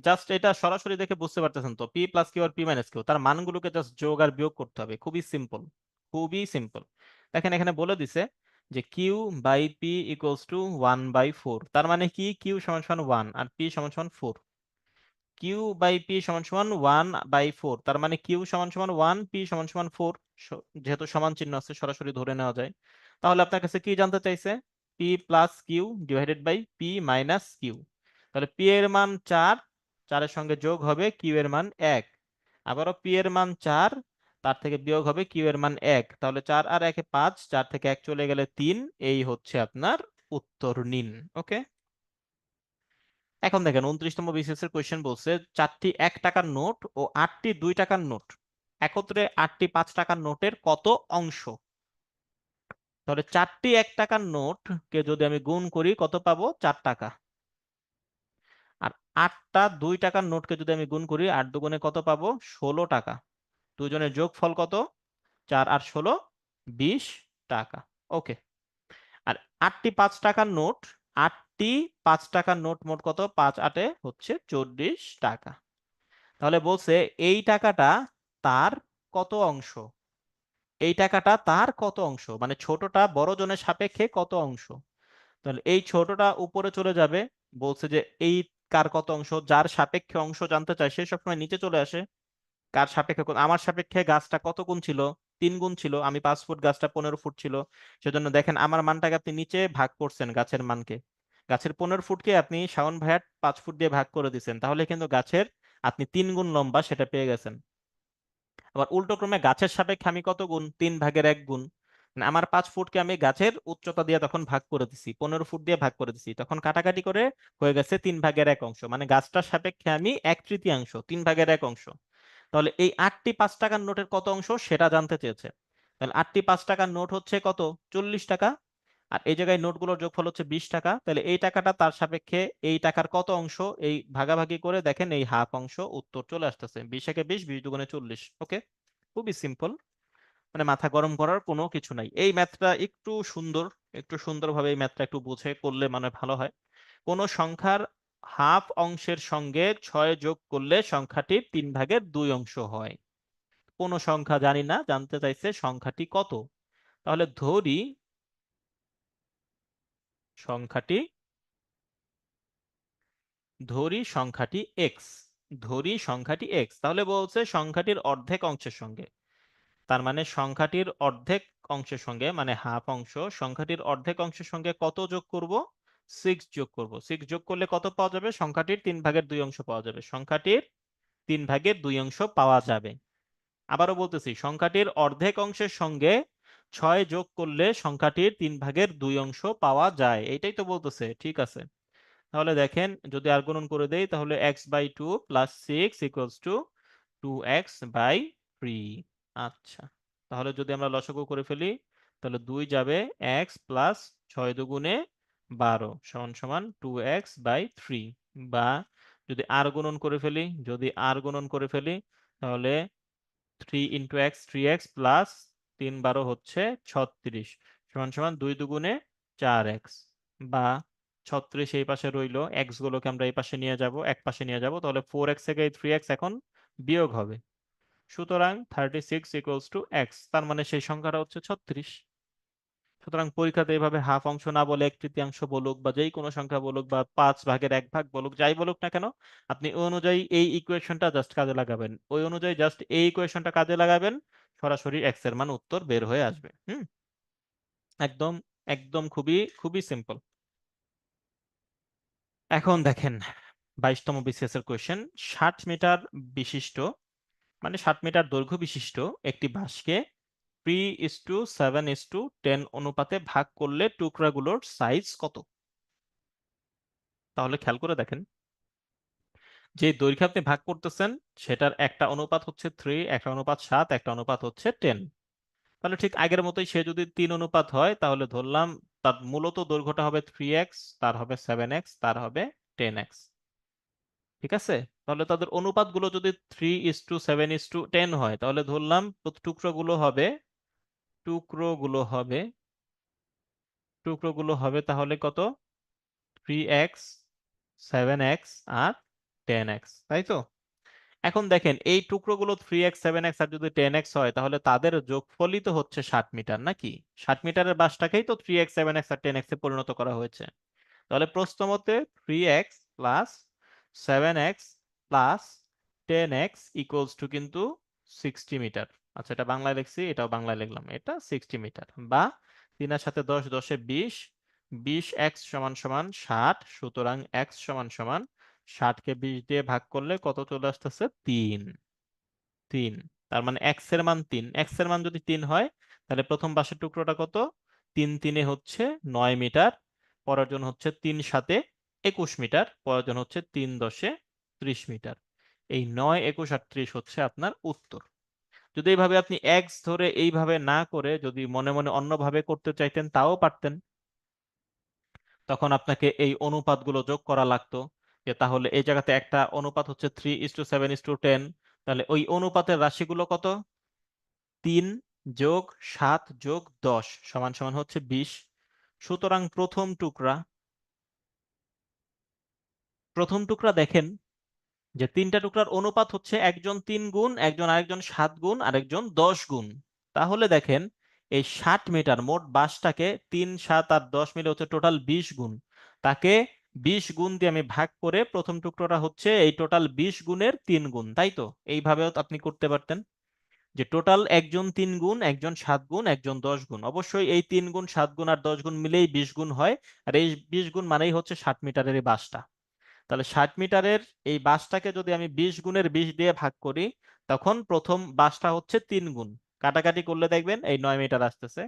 Speaker 1: জাস্ট এটা সরাসরি দেখে বুঝতে পারতেছেন তো, P plus Q R P minus Q, তার মানগুলোকে জাস্ট যোগ আর বিয়োগ করতে হবে, খুবই সিম্পল, খুবই সিম্পল। দেখেন এখানে বলে দিছে যে Q by P equals to 1/4, তার মানে কি, কিউ সমান সমান 1 আর পি সমান সমান 4। কিউ বাই পি সমান সমান 1/4, তার মানে কিউ সমান সমান 1, পি সমান সমান 4। যেহেতু সমান চিহ্ন আছে সরাসরি ধরে নেওয়া যায়। তাহলে আপনার কাছে কি জানতে চাইছে? P plus Q divided by P minus Q. তাহলে পি এর মান 4, 4 এর সঙ্গে যোগ হবে কিউ এর মান 1। আবারও পি এর মান 4, তার থেকে বিয়োগ হবে কিউ এর মান 1। তাহলে 4 আর 1 এ 5, 4 থেকে 1 চলে গেলে 3। এই হচ্ছে আপনার উত্তর নিন। ওকে, এখন দেখেন 29তম বিসিএস এর কোয়েশ্চেন বলছে 4টি 1 টাকার নোট ও 8টি 2 টাকার নোট, একত্রে 8টি 5 টাকার নোটের কত অংশ? তাহলে 4টি 1 টাকার নোট কে যদি আমি গুণ করি কত পাবো? 4 টাকা। আর 8টা 2 টাকার নোটকে যদি আমি গুণ করি 8 দুগুণে কত পাবো? 16 টাকা। দুজনের যোগফল কত? 4 আর 16, 20 টাকা। ওকে, আর 8টি 5 টাকার নোট, 8টি 5 টাকার নোট মোট কত? 5 8 হচ্ছে 40 টাকা। তাহলে বলছে এই টাকাটা তার কত অংশ? এই টাকাটা তার কত অংশ, মানে ছোটটা বড় জনের সাপেক্ষে কত অংশ? তাহলে এই ছোটটা উপরে চলে যাবে, বলছে যে এই কার কত অংশ, যার সাপেক্ষে অংশ জানতে চায় সে সবসময় নিচে চলে আসে। কার সাপেক্ষে আমার সাপেক্ষে গাছটা কত গুণ ছিল? 3 গুণ ছিল। আমি 5 ফুট, গাছটা 15 ফুট ছিল। সেজন্য দেখেন আমার মানটাকে আপনি নিচে ভাগ করছেন, গাছের মানকে, গাছের 15 ফুটকে আপনি শাওন ভাইয়ার 5 ফুট দিয়ে ভাগ করে দিচ্ছেন, তাহলে কিন্তু গাছের আপনি 3 গুণ লম্বা সেটা পেয়ে গেছেন। আবার উল্টো ক্রমে গাছের সাপেক্ষে আমি কত গুণ? 3/1 গুণ। মানে আমার 5 ফুটকে আমি গাছের উচ্চতা দিয়ে তখন ভাগ করে দিছি, 15 ফুট দিয়ে ভাগ করে দিছি, তখন কাটাকাটি করে হয়ে গেছে 3/1 অংশ, মানে গাছটার সাপেক্ষে আমি 1/3, 3/1 অংশ। তাহলে এই 8টি 5 টাকার নোটের কত অংশ সেটা জানতে চেয়েছে। তাহলে 8টি 5 টাকার নোট হচ্ছে কত? 40 টাকা। আর এই জায়গায় নোটগুলোর যোগফল হচ্ছে 20 টাকা। তাহলে এই টাকাটা তার সাপেক্ষে এই টাকার কত অংশ, এই ভাগাভাগি করে দেখেন এই হাফ অংশ, উত্তর চলে আসতেছে। 20 একে 20, 20 দুগুণে 40। ওকে, খুবই সিম্পল, মানে মাথা গরম করার কোনো কিছু নাই। এই ম্যাথটা একটু সুন্দর, একটু সুন্দরভাবে এই ম্যাথটা একটু বুঝে করলে মানে ভালো হয়। কোন সংখ্যার হাফ অংশের সঙ্গে 6 যোগ করলে সংখ্যাটির 3/2 অংশ হয়? কোন সংখ্যা জানি না, জানতে চাইছে সংখ্যাটি কত। তাহলে ধরি সংখ্যাটি, সংখ্যাটি এক্স, ধরি সংখ্যাটি এক্স, তাহলে বলছে সংখ্যাটির অর্ধেক অংশের সঙ্গে, তার মানে সংখ্যাটির অর্ধেক অংশের সঙ্গে মানে হাফ অংশ, সংখ্যাটির অর্ধেক অংশের সঙ্গে কত যোগ করব? 6 যোগ করব। 6 যোগ করলে কত পাওয়া যাবে? সংখ্যাটির 3/2 অংশ পাওয়া যাবে, সংখ্যাটির 3/2 অংশ পাওয়া যাবে। আবারও বলতেছি, সংখ্যাটির অর্ধেক অংশের সঙ্গে 6 যোগ করলে সংখ্যাটির 3/2 অংশ পাওয়া যায়, এইটাই তো বলতেছে। ঠিক আছে, তাহলে দেখেন যদি আর গুণন করে দেই তাহলে x/2 plus 6 equals to 2x/3। আচ্ছা, তাহলে যদি আমরা লসাগু করে ফেলি তাহলে 2 যাবে, x প্লাস 6 দুগুণে 12 সমান সমান 2x/3, বা যদি আর গুণন করে ফেলি, তাহলে 3 ইন্টু এক্স, 3x প্লাস 3 12 হচ্ছে 36 সমান সমান 2 দুগুণে 4x, বা 36 এই পাশে রইলো, এক্স গুলোকে আমরা এই পাশে নিয়ে যাব, এক পাশে নিয়ে যাব, তাহলে 4x থেকে এই 3x এখন বিয়োগ হবে। সুতরাং 36 ইকুয়ালস টু এক্স, তার মানে সেই সংখ্যাটা হচ্ছে 36। সুতরাং পরীক্ষাতে এইভাবে হাফ অংশ না বলে এক তৃতীয়াংশ বলুক বা যেই কোনো সংখ্যা বলুক বা 5/1 বলুক, যাই বলুক না কেন, আপনি ওই অনুযায়ী এই ইকুয়েশনটা জাস্ট কাজে লাগাবেন, ওই অনুযায়ী জাস্ট এই ইকুয়েশনটা কাজে লাগাবেন, সরাসরি এক্স এর মান উত্তর বের হয়ে আসবে। একদম একদম খুবই খুবই সিম্পল। এখন দেখেন 22তম বিসিএস এর কোয়েশ্চেন। 60 মিটার বিশিষ্ট, মানে 60 মিটার দৈর্ঘ্য বিশিষ্ট একটি বাঁশকে 3:7:10 অনুপাতে ভাগ করলে টুকরাগুলোর সাইজ কত? তাহলে খেয়াল করে দেখেন, যে দৈর্ঘ্য আপনি ভাগ করতেছেন সেটার একটা অনুপাত হচ্ছে 3, একটা অনুপাত 7, একটা অনুপাত হচ্ছে 10। তাহলে ঠিক আগের মতোই, সে যদি 3 অনুপাত হয় তাহলে ধরলাম তার মূলত দৈর্ঘ্যটা হবে 3x, তার হবে 7x, তার হবে 10x। ঠিক আছে? তাহলে তাদের অনুপাতগুলো যদি 3:7:10 হয়, তাহলে ধরলাম টুকরোগুলো হবে টুকরোগুলো হবে টুকরোগুলো হবে তাহলে কত? 3x, 7x আর 10x, তাই তো? এখন দেখেন এই টুকরোগুলো 3x, 7x আর যদি 10x হয়, তাহলে তাদের যোগফলই তো হচ্ছে 60 মিটার, নাকি? 60 মিটারের বাসটাকেই তো 3x, 7x আর 10x এ পরিণত করা হয়েছে। তাহলে প্রশ্ন মতে 3x plus 7x plus 10x equals to কিন্তু 60 মিটার। আচ্ছা, এটা বাংলায় লিখছি, এটাও বাংলায় লিখলাম, এটা 60 মিটার। বা 3 এর সাথে 10, 10 এ 20, 20x সমান সমান 60। সুতরাং x সমান সমান 60 কে 20 দিয়ে ভাগ করলে কত চলে আসতেছে? 3। 3, তার মানে এক্স এর মান 3। এক্স এর মান যদি 3 হয়, তাহলে প্রথম বাঁশের টুকরোটা কত? 3 3 হচ্ছে 9 মিটার, পরের জন হচ্ছে 3 7 21 মিটার, পরের জন হচ্ছে 3 10 30 মিটার। এই 9, 21 আর 30 হচ্ছে আপনার উত্তর। যদি এইভাবে আপনি এক্স ধরে এইভাবে না করে যদি মনে মনে অন্যভাবে করতে চাইতেন, তাও পারতেন। তখন আপনাকে এই অনুপাতগুলো যোগ করা লাগতো, যে তাহলে এই জায়গাতে একটা অনুপাত হচ্ছে 3:7:10, তাহলে ওই অনুপাতের রাশিগুলো কত? 3+7+10 সমান সমান হচ্ছে 20। সুতরাং প্রথম টুকরা দেখেন যে তিনটা টুকরার অনুপাত হচ্ছে একজন 3 গুণ, একজন আরেকজন 7 গুণ, আরেকজন 10 গুণ। তাহলে দেখেন এই 60 মিটার মোট বাঁশটাকে 3, 7 আর 10 মিলে হচ্ছে টোটাল 20 গুণ। তাকে 20 গুণ দিয়ে আমি ভাগ করে প্রথম টুকরোটা হচ্ছে এই টোটাল 20 গুণের 3 গুণ, তাই তো? এইভাবেও তো আপনি করতে পারতেন, যে টোটাল একজন 3 গুণ, একজন 7 গুণ, একজন 10 গুণ। অবশ্যই এই 3 গুণ, 7 গুণ আর 10 গুণ মিলেই 20 গুণ হয়। আর এই 20 গুণ মানেই হচ্ছে 60 মিটারের এই বাসটা। তাহলে 60 মিটারের এই বাসটাকে যদি আমি 20 গুণের 20 দিয়ে ভাগ করি, তখন প্রথম বাসটা হচ্ছে 3 গুণ। কাটাকাটি করলে দেখবেন এই 9 মিটার আসতেছে।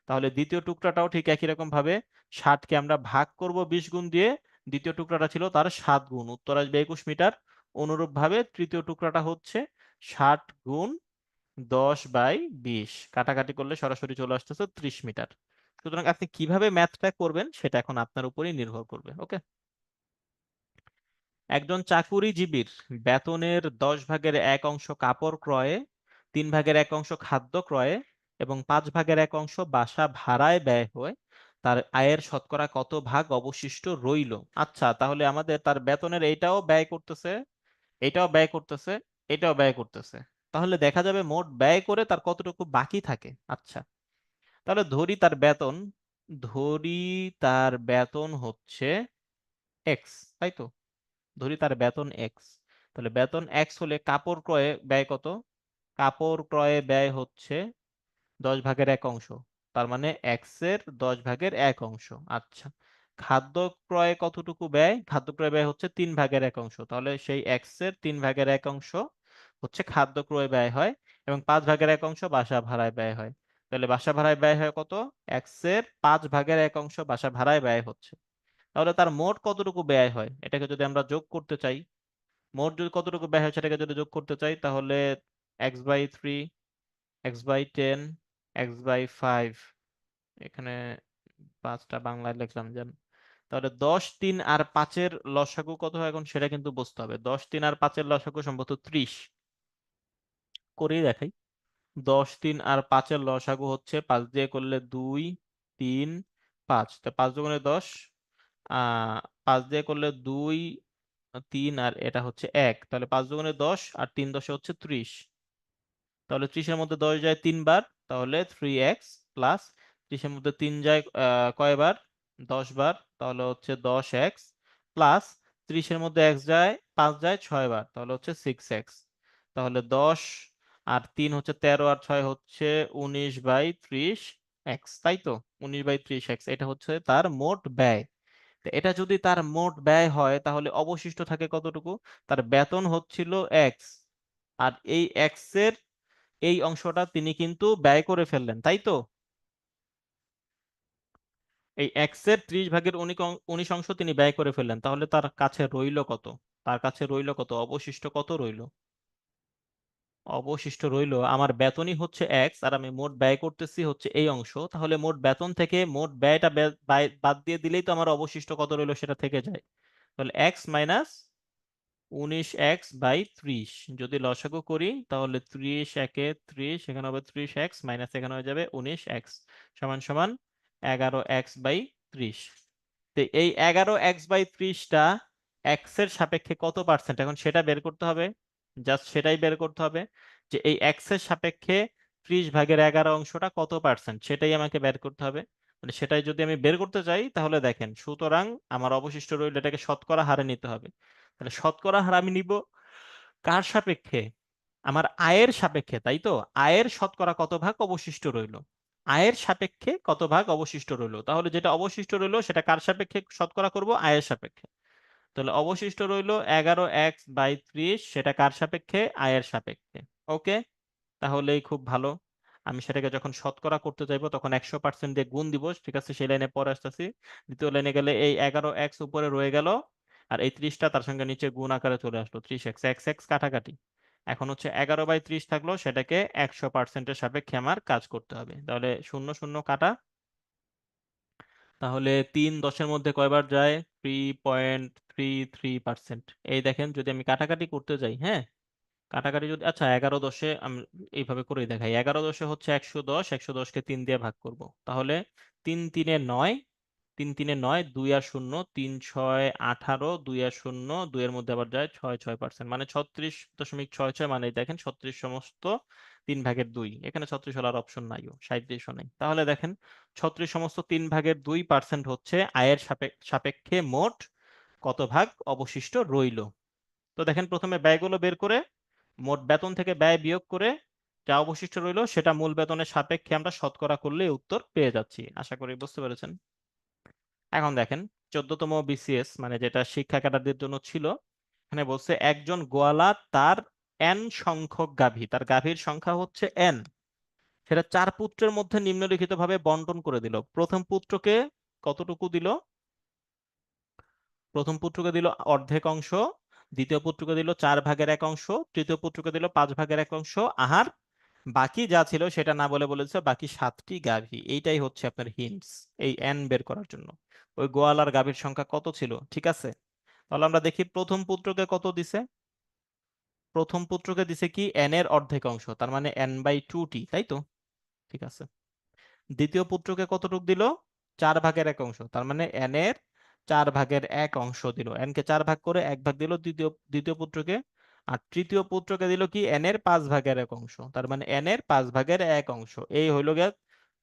Speaker 1: তাহলে দ্বিতীয় টুকরাটাও ঠিক একই রকম ভাবে 60কে আমরা ভাগ করব 20 গুণ দিয়ে। দ্বিতীয় টুকরাটা ছিল তার 7 গুণ, উত্তর আসবে 21 মিটার। অনুরূপ ভাবে তৃতীয় টুকরাটা হচ্ছে 60 গুণ 10/20, কাটাকাটি করলে সরাসরি চলে আসতেছে 30 মিটার। সুতরাং আপনি কিভাবে ম্যাথটা করবেন সেটা এখন আপনার উপরই নির্ভর করবে। ওকে। একজন চাকুরিজীবীর বেতনের 10/1 অংশ কাপড় ক্রয়ে, 3/1 অংশ খাদ্য ক্রয়ে এবং 5/1 অংশ বাসা ভাড়ায় ব্যয় হয়, তার আয়ের শতকরা কত ভাগ অবশিষ্ট রইল? আচ্ছা, তাহলে আমাদের তার বেতনের এইটাও ব্যয় করতেছে, এটাও ব্যয় করতেছে, এটাও ব্যয় করতেছে। তাহলে দেখা যাবে মোট ব্যয় করে তার কতটুকু বাকি থাকে। আচ্ছা, তাহলে ধরি তার বেতন হচ্ছে এক্স, তাই তো? ধরি তার বেতন এক্স। তাহলে বেতন এক্স হলে কাপড় ক্রয়ে ব্যয় কত? কাপড় ক্রয়ে ব্যয় হচ্ছে 10/1 অংশ, তার মানে এক্স এর 10/1 অংশ। আচ্ছা, খাদ্য ক্রয়ে কতটুকু ব্যয়? খাদ্য ক্রয় ব্যয় হচ্ছে 3/1 অংশ, তাহলে সেই এক্স এর 3/1 অংশ হচ্ছে খাদ্য ক্রয় ব্যয় হয়, এবং 5/1 অংশ বাসা ভাড়ায় ব্যয় হয়। তাহলে বাসা ভাড়ায় ব্যয় হয় কত? এক্স এর 5/1 অংশ বাসা ভাড়ায় ব্যয় হচ্ছে। তাহলে তার মোট কতটুকু ব্যয় হয় এটাকে যদি আমরা যোগ করতে চাই, মোট যদি কতটুকু ব্যয় হয় সেটাকে যদি যোগ করতে চাই, তাহলে x/3, x/10, x/5, এখানে 5টা বাংলায় লিখলাম যেন। তাহলে 10, 3 আর 5-এর লসাগু কত হয় এখন সেটা কিন্তু বুঝতে হবে। 10, 3 আর 5-এর লসাগু সম্ভবত 30। করেই দেখাই। 10, 3 আর 5-এর লসাগু হচ্ছে 5 দিয়ে করলে 2, 3, 5, তা 5 × 10, 5 দিয়ে করলে 2, 3 আর এটা হচ্ছে 1, তাহলে 5 × 10 আর 3 × 10 হচ্ছে 30। তাহলে 30-এর মধ্যে 10 যায় 3 বার, তাহলে 3x প্লাস 30-এর মধ্যে 3 যায় কয়বার? 10 বার, তাহলে হচ্ছে 10x প্লাস 30-এর মধ্যে x যায় 5 যায় 6 বার, তাহলে হচ্ছে 6x। তাহলে 10 আর 3 হচ্ছে 13 আর 6 হচ্ছে 19/30x, তাই তো? 19/30x এটা হচ্ছে তার মোট ব্যয়। তো এটা যদি তার মোট ব্যয় হয় তাহলে অবশিষ্ট থাকে কতটুকু? তার বেতন হচ্ছিল x, আর এই x এর এই অংশটা তিনি কিন্তু ব্যয় করে ফেললেন, তাই তো? এই x এর 30 ভাগের 19 অংশ তিনি ব্যয় করে ফেললেন, তাহলে তার কাছে রইল কত? তার কাছে রইল কত? অবশিষ্ট কত রইল? অবশিষ্ট রইল আমার বেতনই হচ্ছে x, আর আমি মোট ব্যয় করতেছি হচ্ছে এই অংশ, তাহলে মোট বেতন থেকে মোট ব্যয়টা বাদ দিয়ে দিলেই তো আমার অবশিষ্ট কত রইল সেটা থেকে যায়। তাহলে x মাইনাস 19x/30, যদি লসাগু করি তাহলে 30 একে 30, এখানে হবে 30x মাইনাস এখানে হয়ে যাবে 19x সমান সমান 11x/30। তো এই 11x/30টা এক্স এর সাপেক্ষে কত পার্সেন্ট, এখন সেটা বের করতে হবে। জাস্ট সেটাই বের করতে হবে যে এই এক্স এর সাপেক্ষে 30/11 অংশটা কত পার্সেন্ট, সেটাই আমাকে বের করতে হবে। মানে সেটাই যদি আমি বের করতে চাই তাহলে দেখেন, সুতরাং আমার অবশিষ্ট রইল এটাকে শতকরা হারে নিতে হবে। তাহলে শতকরা হার আমি নিব কার সাপেক্ষে? আমার আয়ের সাপেক্ষে, তাই তো? আয়ের শতকরা কত ভাগ অবশিষ্ট রইল, আয়ের সাপেক্ষে কত ভাগ অবশিষ্ট রইল, তাহলে যেটা অবশিষ্ট রইল সেটা কার সাপেক্ষে শতকরা করব? আয়ের সাপেক্ষে। তাহলে অবশিষ্ট রইল 11x/30, সেটা কার সাপেক্ষে? আয়ের সাপেক্ষে। ওকে, তাহলেই খুব ভালো। আমি সেটাকে যখন শতকরা করতে চাইবো তখন 100% দিয়ে গুণ দিব, ঠিক আছে? সেই লাইনে পরে আসতেছি। দ্বিতীয় লাইনে গেলে এই 11x উপরে রয়ে গেল, আর এই 30টা তার সঙ্গে নিচে গুণ আকারে চলে আসলো, 30x x x কাটাকাটি। এখন হচ্ছে 11/30 থাকলো, সেটাকে 100%-এর সাপেক্ষে আমার কাজ করতে হবে। তাহলে 0 0 কাটা, তাহলে 3 10-এর মধ্যে কয়বার যায়? 3.33%। এই দেখেন, যদি আমি কাটাকাটি করতে যাই, হ্যাঁ, কাটাকাটি যদি, আচ্ছা 11 10-এ আমি এইভাবে করেই দেখাই। 11 10-এ হচ্ছে 110, 110-কে 3 দিয়ে ভাগ করব, তাহলে 3 3-এ 9, 3 3-এ 9, 2 আর 0, 3 6 18, 2 আর 0, 2 এর মধ্যে আবার যায় 6 6%, মানে 36.66, মানে এই দেখেন 36 সমস্ত 3/2, এখানে 36 হলার অপশন নাইও, 37ও নাই। তাহলে দেখেন 36 সমস্ত 3/2% হচ্ছে আয়ের সাপেক্ষে মোট কত ভাগ অবশিষ্ট রইল। তো দেখেন, প্রথমে ব্যয়গুলো বের করে মোট বেতন থেকে ব্যয় বিয়োগ করে যা অবশিষ্ট রইলো সেটা মূল বেতনের সাপেক্ষে আমরা শতকরা করলে উত্তর পেয়ে যাচ্ছি। আশা করি বুঝতে পেরেছেন। এখন দেখেন 14তম বিসিএস, মানে যেটা শিক্ষা ক্যাডারদের জন্য ছিল, এখানে বলছে একজন গোয়ালা তার এন সংখ্যক গাভী, তার গাভীর সংখ্যা হচ্ছে এন, সেটা 4 পুত্রের মধ্যে নিম্নলিখিত ভাবে বন্টন করে দিল। প্রথম পুত্রকে কতটুকু দিল? প্রথম পুত্রকে দিল অর্ধেক অংশ, দ্বিতীয় পুত্রকে দিল 4/1 অংশ, তৃতীয় পুত্রকে দিল 5/1 অংশ। আহার বাকি যা ছিল সেটা না বলে বলেছে বাকি 7টি গাভী। এইটাই হচ্ছে আপনার হিন্টস এই এন বের করার জন্য। ওই গোয়ালার গাভীর সংখ্যা কত ছিল, ঠিক আছে? তাহলে আমরা দেখি প্রথম পুত্রকে কত দিছে। প্রথম পুত্রকে দিছে কি এন এর অর্ধেক অংশ, তার মানে n/2টি, তাই তো? ঠিক আছে। দ্বিতীয় পুত্রকে কতটুক দিল? 4/1 অংশ, তার মানে এন এর 4/1 অংশ দিল। এন কে 4 ভাগ করে 1 ভাগ দিল দ্বিতীয় দ্বিতীয় পুত্রকে। আর তৃতীয় পুত্রকে দিল কি এন এর 5/1 অংশ, তার মানে এন এর 5/1 অংশ। এই হইল গে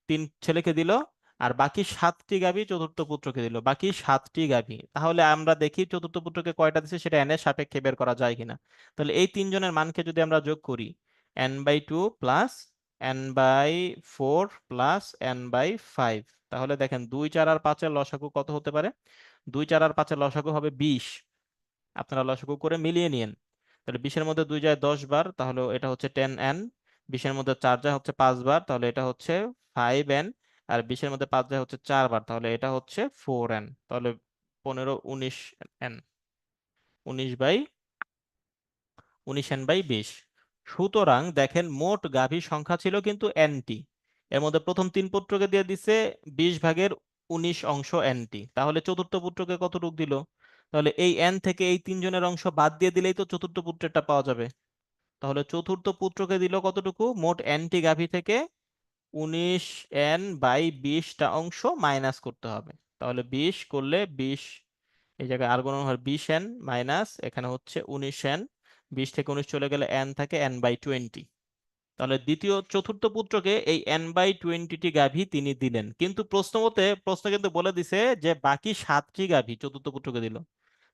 Speaker 1: 3 ছেলেকে দিল। আর বাকি 7টি গাভী চতুর্থ পুত্রকে দিল, বাকি 7টি গাভী। তাহলে আমরা দেখি চতুর্থ পুত্রকে কয়টা দিচ্ছে সেটা এন এর সাপেক্ষে বের করা যায় কিনা। তাহলে এই 3 জনের মানকে যদি আমরা যোগ করি, n/2 plus n/4 plus n/5, তাহলে দেখেন 2 4 আর 5-এর লসাগু কত হতে পারে? 2 4 আর 5-এর লসাগু হবে 20। আপনারা লসাগু করে মিলিয়ে নিন। তাহলে 20-এর মধ্যে 2 যায় 10 বার, তাহলে এটা হচ্ছে 10n। 20-এর মধ্যে 4 যায় হচ্ছে 5 বার, তাহলে এটা হচ্ছে 5n। আর 20-এর মধ্যে 5 যায় হচ্ছে 4 বার, তাহলে এটা হচ্ছে 4n। তাহলে 15 19n, 19/20। সুতরাং দেখেন মোট গাভী সংখ্যা ছিল কিন্তু এনটি। এর মধ্যে প্রথম 3 পুত্রকে দিয়ে দিছে 20/19 অংশ এনটি, তাহলে চতুর্থ পুত্রকে কতটুক দিল? তাহলে এই এন থেকে এই 3 জনের অংশ বাদ দিয়ে দিলেই তো চতুর্থ পুত্রেরটা পাওয়া যাবে। তাহলে চতুর্থ পুত্রকে দিল কতটুকু? মোট এনটি গাভী থেকে 19n/20টা অংশ মাইনাস করতে হবে। তাহলে 20 করলে 20, এই জায়গায় আর গুণন হয় 20n মাইনাস এখানে হচ্ছে 19n, 20 থেকে 19 চলে গেলে n থাকে n/20। তাহলে দ্বিতীয় চতুর্থ পুত্রকে এই n/20টি গাভী তিনি দিলেন, কিন্তু প্রশ্ন কিন্তু বলে দিছে যে বাকি 7টি গাভী চতুর্থ পুত্রকে দিল।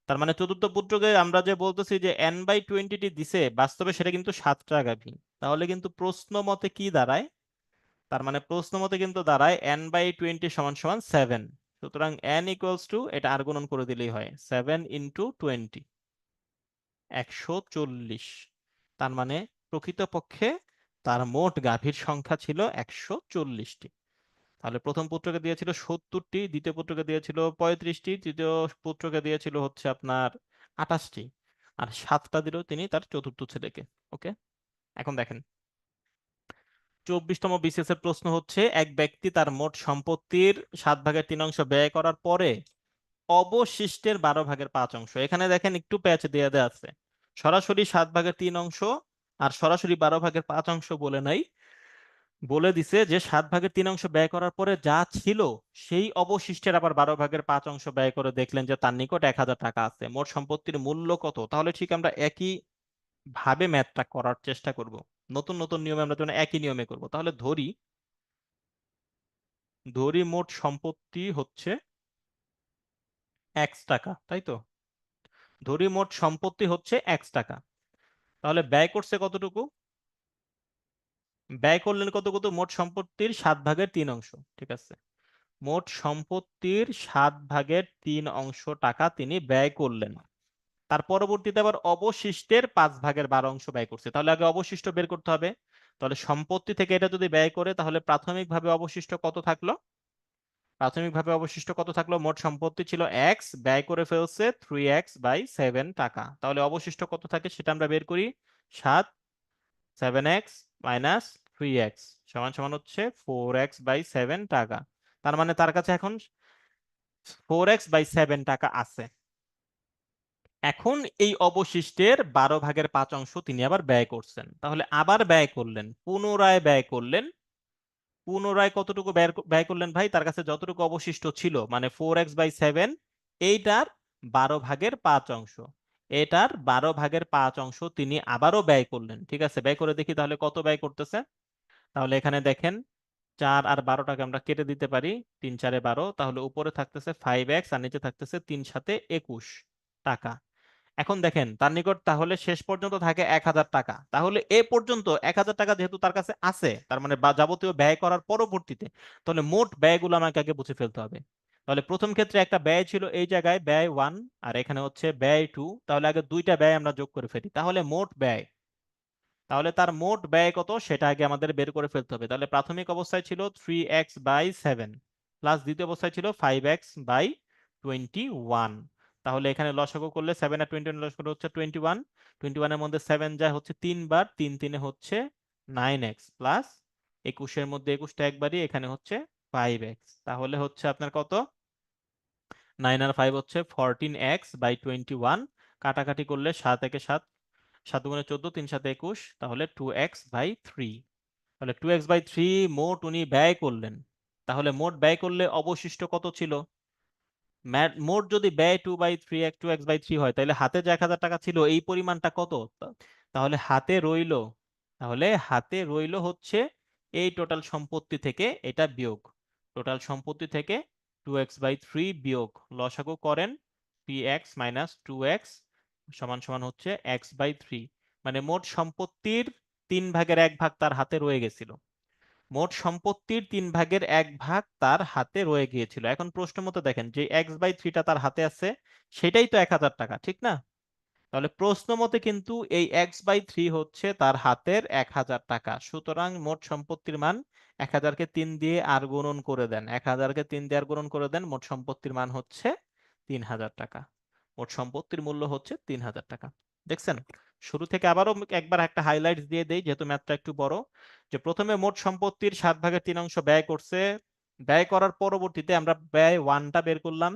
Speaker 1: তার মানে চতুর্থ পুত্রকে আমরা যে বলতেছি যে n/20টি দিছে, বাস্তবে সেটা কিন্তু 7টা গাভী। তাহলে কিন্তু প্রশ্ন মতে কি দাঁড়ায়? তার মানে প্রশ্ন মতে কিন্তু দাঁড়ায় n/20 সমান সমান 7। সুতরাং n ইকুয়ালস টু, এটা আর গুণন করে দিলেই হয়, 7 × 20, 140। তার মানে প্রকৃতপক্ষে তার মোট গাভীর সংখ্যা ছিল 140টি। তাহলে প্রথম পুত্রকে দিয়েছিল 70টি, দ্বিতীয় পুত্রকে দিয়েছিল 35টি, তৃতীয় পুত্রকে দিয়েছিল হচ্ছে আপনার 28টি, আর 7টা দিল তিনি তার চতুর্থ ছেলেকে। ওকে, এখন দেখেন 24তম বিসিএস এর প্রশ্ন হচ্ছে, এক ব্যক্তি তার মোট সম্পত্তির 7/3 ব্যয় করার পরে অবশিষ্টের 12/5 এখানে দেখেন একটু প্যাচ দিয়ে দেওয়া আছে। সরাসরি 7/3 আর সরাসরি 12/5 বলে নাই, বলে দিছে যে 7/3 ব্যয় করার পরে যা ছিল সেই অবশিষ্টের আবার 12/5 ব্যয় করে দেখলেন যে তার নিকট 1000 টাকা আছে। মোট সম্পত্তির মূল্য কত? তাহলে ঠিক আমরা একই ভাবে ম্যাথটা করার চেষ্টা করব। নতুন নতুন নিয়মে আমরা যেন একই নিয়মে করব। তাহলে ধরি ধরি মোট সম্পত্তি হচ্ছে x টাকা, তাই তো? ধরি মোট সম্পত্তি হচ্ছে x টাকা। তাহলে ব্যয় করছে কতটুকু? ব্যয় করলেন কত মোট সম্পত্তির 7/3। ঠিক আছে, মোট সম্পত্তির 7/3 টাকা তিনি ব্যয় করলেন। তার পরবর্তীতে আবার অবশিষ্টের 5/12 ব্যয় করছে। তাহলে আগে অবশিষ্ট বের করতে হবে। তাহলে সম্পত্তি থেকে এটা যদি ব্যয় করে, তাহলে প্রাথমিকভাবে অবশিষ্ট কত থাকলো? প্রাথমিকভাবে অবশিষ্ট কত থাকলো? মোট সম্পত্তি ছিল x, ব্যয় করে ফেলছে 3x/7 টাকা। তাহলে অবশিষ্ট কত থাকে সেটা আমরা বের করি। 7, 7x মাইনাস 3x সমান সমান হচ্ছে 4x/7 টাকা। তার মানে তার কাছে এখন 4x/7 টাকা আছে। এখন এই অবশিষ্টের 12/5 তিনি আবার ব্যয় করছেন। তাহলে আবার ব্যয় করলেন, পুনরায় ব্যয় করলেন। পুনরায় কতটুকু ব্যয় করলেন ভাই? তার কাছে যতটুকু অবশিষ্ট ছিল, মানে 4x/7, এইটার 12/5, এটার 12/5 তিনি আবারও ব্যয় করলেন। ঠিক আছে, ব্যয় করে দেখি তাহলে কত ব্যয় করতেছে। তাহলে এখানে দেখেন 4 আর 12টাকে আমরা কেটে দিতে পারি, 3 × 4 = 12। তাহলে উপরে থাকতেছে 5x আর নিচে থাকতেছে 3×7 = 21 টাকা। এখন দেখেন তার নিকট তাহলে শেষ পর্যন্ত থাকে 1000 টাকা। তাহলে এ পর্যন্ত 1000 টাকা যেহেতু তার কাছে আছে, তার মানে যাবতীয় ব্যয় করার পরবর্তীতে, তাহলে মোট ব্যয়গুলো আমাকে আগে বুঝে ফেলতে হবে। তাহলে প্রথম ক্ষেত্রে একটা ব্যয় ছিল এই জায়গায় ব্যয় 1, আর এখানে হচ্ছে ব্যয় 2। তাহলে আগে দুইটা ব্যয় আমরা যোগ করে ফেলি, তাহলে মোট ব্যয়। তাহলে তার মোট ব্যয় কত সেটা আগে আমাদের বের করে ফেলতে হবে। তাহলে প্রাথমিক অবস্থায় ছিল 3x/7 প্লাস দ্বিতীয় অবস্থায় ছিল 5x/21। তাহলে এখানে লসাগু করলে 7 আর 21 লসাগু হচ্ছে 21। 21 এর মধ্যে 7 যায় হচ্ছে 3 বার, 3 3 হচ্ছে 9x প্লাস 21 এর মধ্যে 21টা একবারই, এখানে হচ্ছে 5x। তাহলে হচ্ছে আপনার কত? 9 আর 5 হচ্ছে 14x/21। কাটাকাটি করলে 7 একে 7, 7 গুণে 14, 3 7 21, তাহলে 2x/3। তাহলে 2x/3 মোট উনি ব্যয় করলেন। তাহলে মোট ব্যয় করলে অবশিষ্ট কত ছিল? মোট যদি ব্যয় 2x/3 হয়, তাহলে হাতে যে 1000 টাকা ছিল এই পরিমাণটা কত? তাহলে হাতে রইলো হচ্ছে এই টোটাল সম্পত্তি থেকে এটা বিয়োগ। টোটাল সম্পত্তি থেকে 2x/3 বিয়োগ, লসাগু করেন 3x - 2x সমান সমান হচ্ছে x/3। মানে মোট সম্পত্তির 3/1 তার হাতে রয়ে গেছিল। মোট সম্পত্তির 3/1 তার হাতে রয়ে গিয়েছিল। এখন প্রশ্ন মতো দেখেন যে x/3টা তার হাতে আছে, সেটাই তো 1000 টাকা, ঠিক না? তাহলে প্রশ্ন মতে কিন্তু এই x/3 হচ্ছে তার হাতের 1000 টাকা। সুতরাং মোট সম্পত্তির মান 1000কে 3 দিয়ে আর গুণন করে দেন, 1000কে 3 দিয়ে আর গুণন করে দেন, মোট সম্পত্তির মান হচ্ছে 3000 টাকা। মোট সম্পত্তির মূল্য হচ্ছে 3000 টাকা। দেখছেন? শুরু থেকে আবারও একবার একটা হাইলাইটস দিয়ে দেই, যেহেতু ম্যাথটা একটু বড়। যে প্রথমে মোট সম্পত্তির 7/3 ব্যয় করছে, ব্যয় করার পরবর্তীতে আমরা ব্যয় 1টা বের করলাম।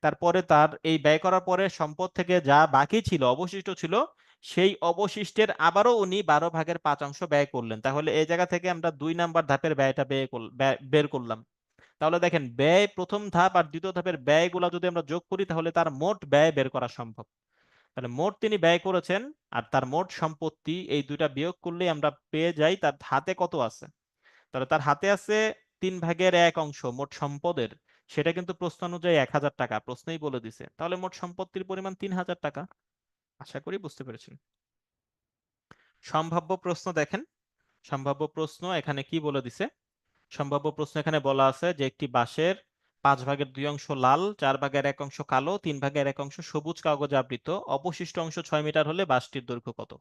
Speaker 1: তারপরে তার এই ব্যয় করার পরে সম্পদ থেকে যা বাকি ছিল, অবশিষ্ট ছিল, সেই অবশিষ্টের আবারও উনি 12/5 ব্যয় করলেন। তাহলে এই জায়গা থেকে আমরা 2 নাম্বার ধাপের ব্যয়টা বের করলাম। তাহলে দেখেন ব্যয় প্রথম ধাপ আর দ্বিতীয় ধাপের ব্যয়গুলো যদি আমরা যোগ করি, তাহলে তার মোট ব্যয় বের করা সম্ভব। তাহলে মোট তিনি ব্যয় করেছেন আর তার মোট সম্পত্তি, এই দুইটা বিয়োগ করলেই আমরা পেয়ে যাই তার হাতে কত আছে। তাহলে তার হাতে আছে 3/1 মোট সম্পদের। সেটা কিন্তু প্রশ্ন অনুযায়ী 1,000 টাকা, প্রশ্নেই বলে দিছে। তাহলে মোট সম্পত্তির পরিমাণ 3,000 টাকা। আশা করি বুঝতে পেরেছেন। সম্ভাব্য প্রশ্ন দেখেন। সম্ভাব্য প্রশ্ন এখানে কি বলে দিছে। সম্ভাব্য প্রশ্ন এখানে বলা আছে যে একটি বাঁশের 5/2 লাল, 4/1 কালো, 3/1 সবুজ কাগজে আবৃত, অবশিষ্ট অংশ 6 মিটার হলে বাঁশটির দৈর্ঘ্য কত।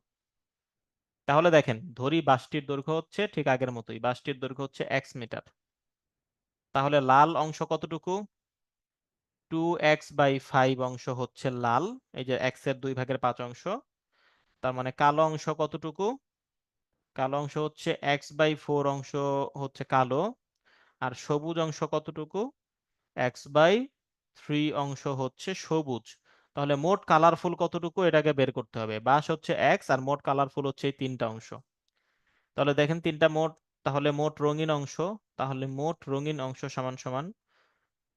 Speaker 1: তাহলে দেখেন, ধরি বাঁশটির দৈর্ঘ্য হচ্ছে ঠিক আগের মতোই, বাঁশটির দৈর্ঘ্য হচ্ছে x মিটার। তাহলে লাল অংশ কতটুকু? 2x/5 অংশ হচ্ছে লাল, এই যে x এর 2/5 তার মানে কালো অংশ কতটুকু? কালো অংশ হচ্ছে x/4 অংশ হচ্ছে কালো। আর সবুজ অংশ কতটুকু? x/3 অংশ হচ্ছে সবুজ। তাহলে মোট কালারফুল কতটুকু এটাকে বের করতে হবে। বাঁশ হচ্ছে x আর মোট কালারফুল হচ্ছে এই তিনটা অংশ। তাহলে দেখেন তিনটা মোট, তাহলে মোট রঙিন অংশ, তাহলে মোট রঙিন অংশ সমান সমান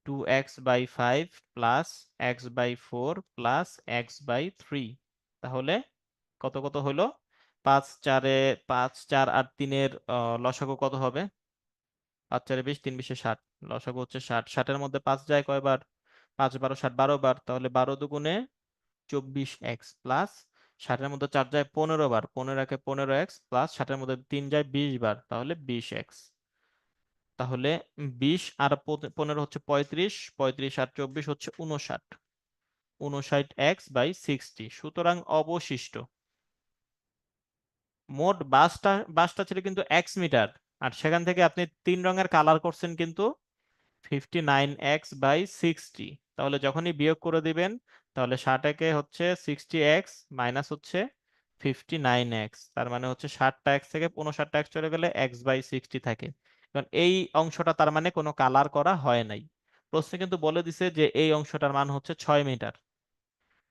Speaker 1: 2x/5 plus x/4 plus x/3। তাহলে কত কত হলো? 5 4 লসাগু কত হবে? 5 4 20, 3 20 60, লসাগু হচ্ছে 60। 60-এর মধ্যে 5 যায় কয়বার? 5 12 60, 12 বার। তাহলে 12 × 2 = 24x প্লাস 60-এর মধ্যে 4 যায় 15 বার, 15 × 15x প্লাস 60-এর মধ্যে 3 যায় 20 বার, তাহলে 20x। তাহলে 20 আর 15 হচ্ছে 35, 35 আর 24 হচ্ছে 59, 59x/60। সুতরাং অবশিষ্ট মোট বাসটা, বাসটা ছিল কিন্তু x মিটার, আর সেখান থেকে আপনি 3 রঙের কালার করছেন কিন্তু 59x/60। তাহলে যখনই বিয়োগ করে দিবেন, তাহলে 60 হচ্ছে 60x মাইনাস হচ্ছে 59x, তার মানে হচ্ছে 60টা x থেকে 59টা x চলে গেলে x/60 থাকে। কারণ এই অংশটা তার মানে কোনো কালার করা হয় নাই। প্রশ্নে কিন্তু বলে দিছে যে এই অংশটার মান হচ্ছে 6 মিটার।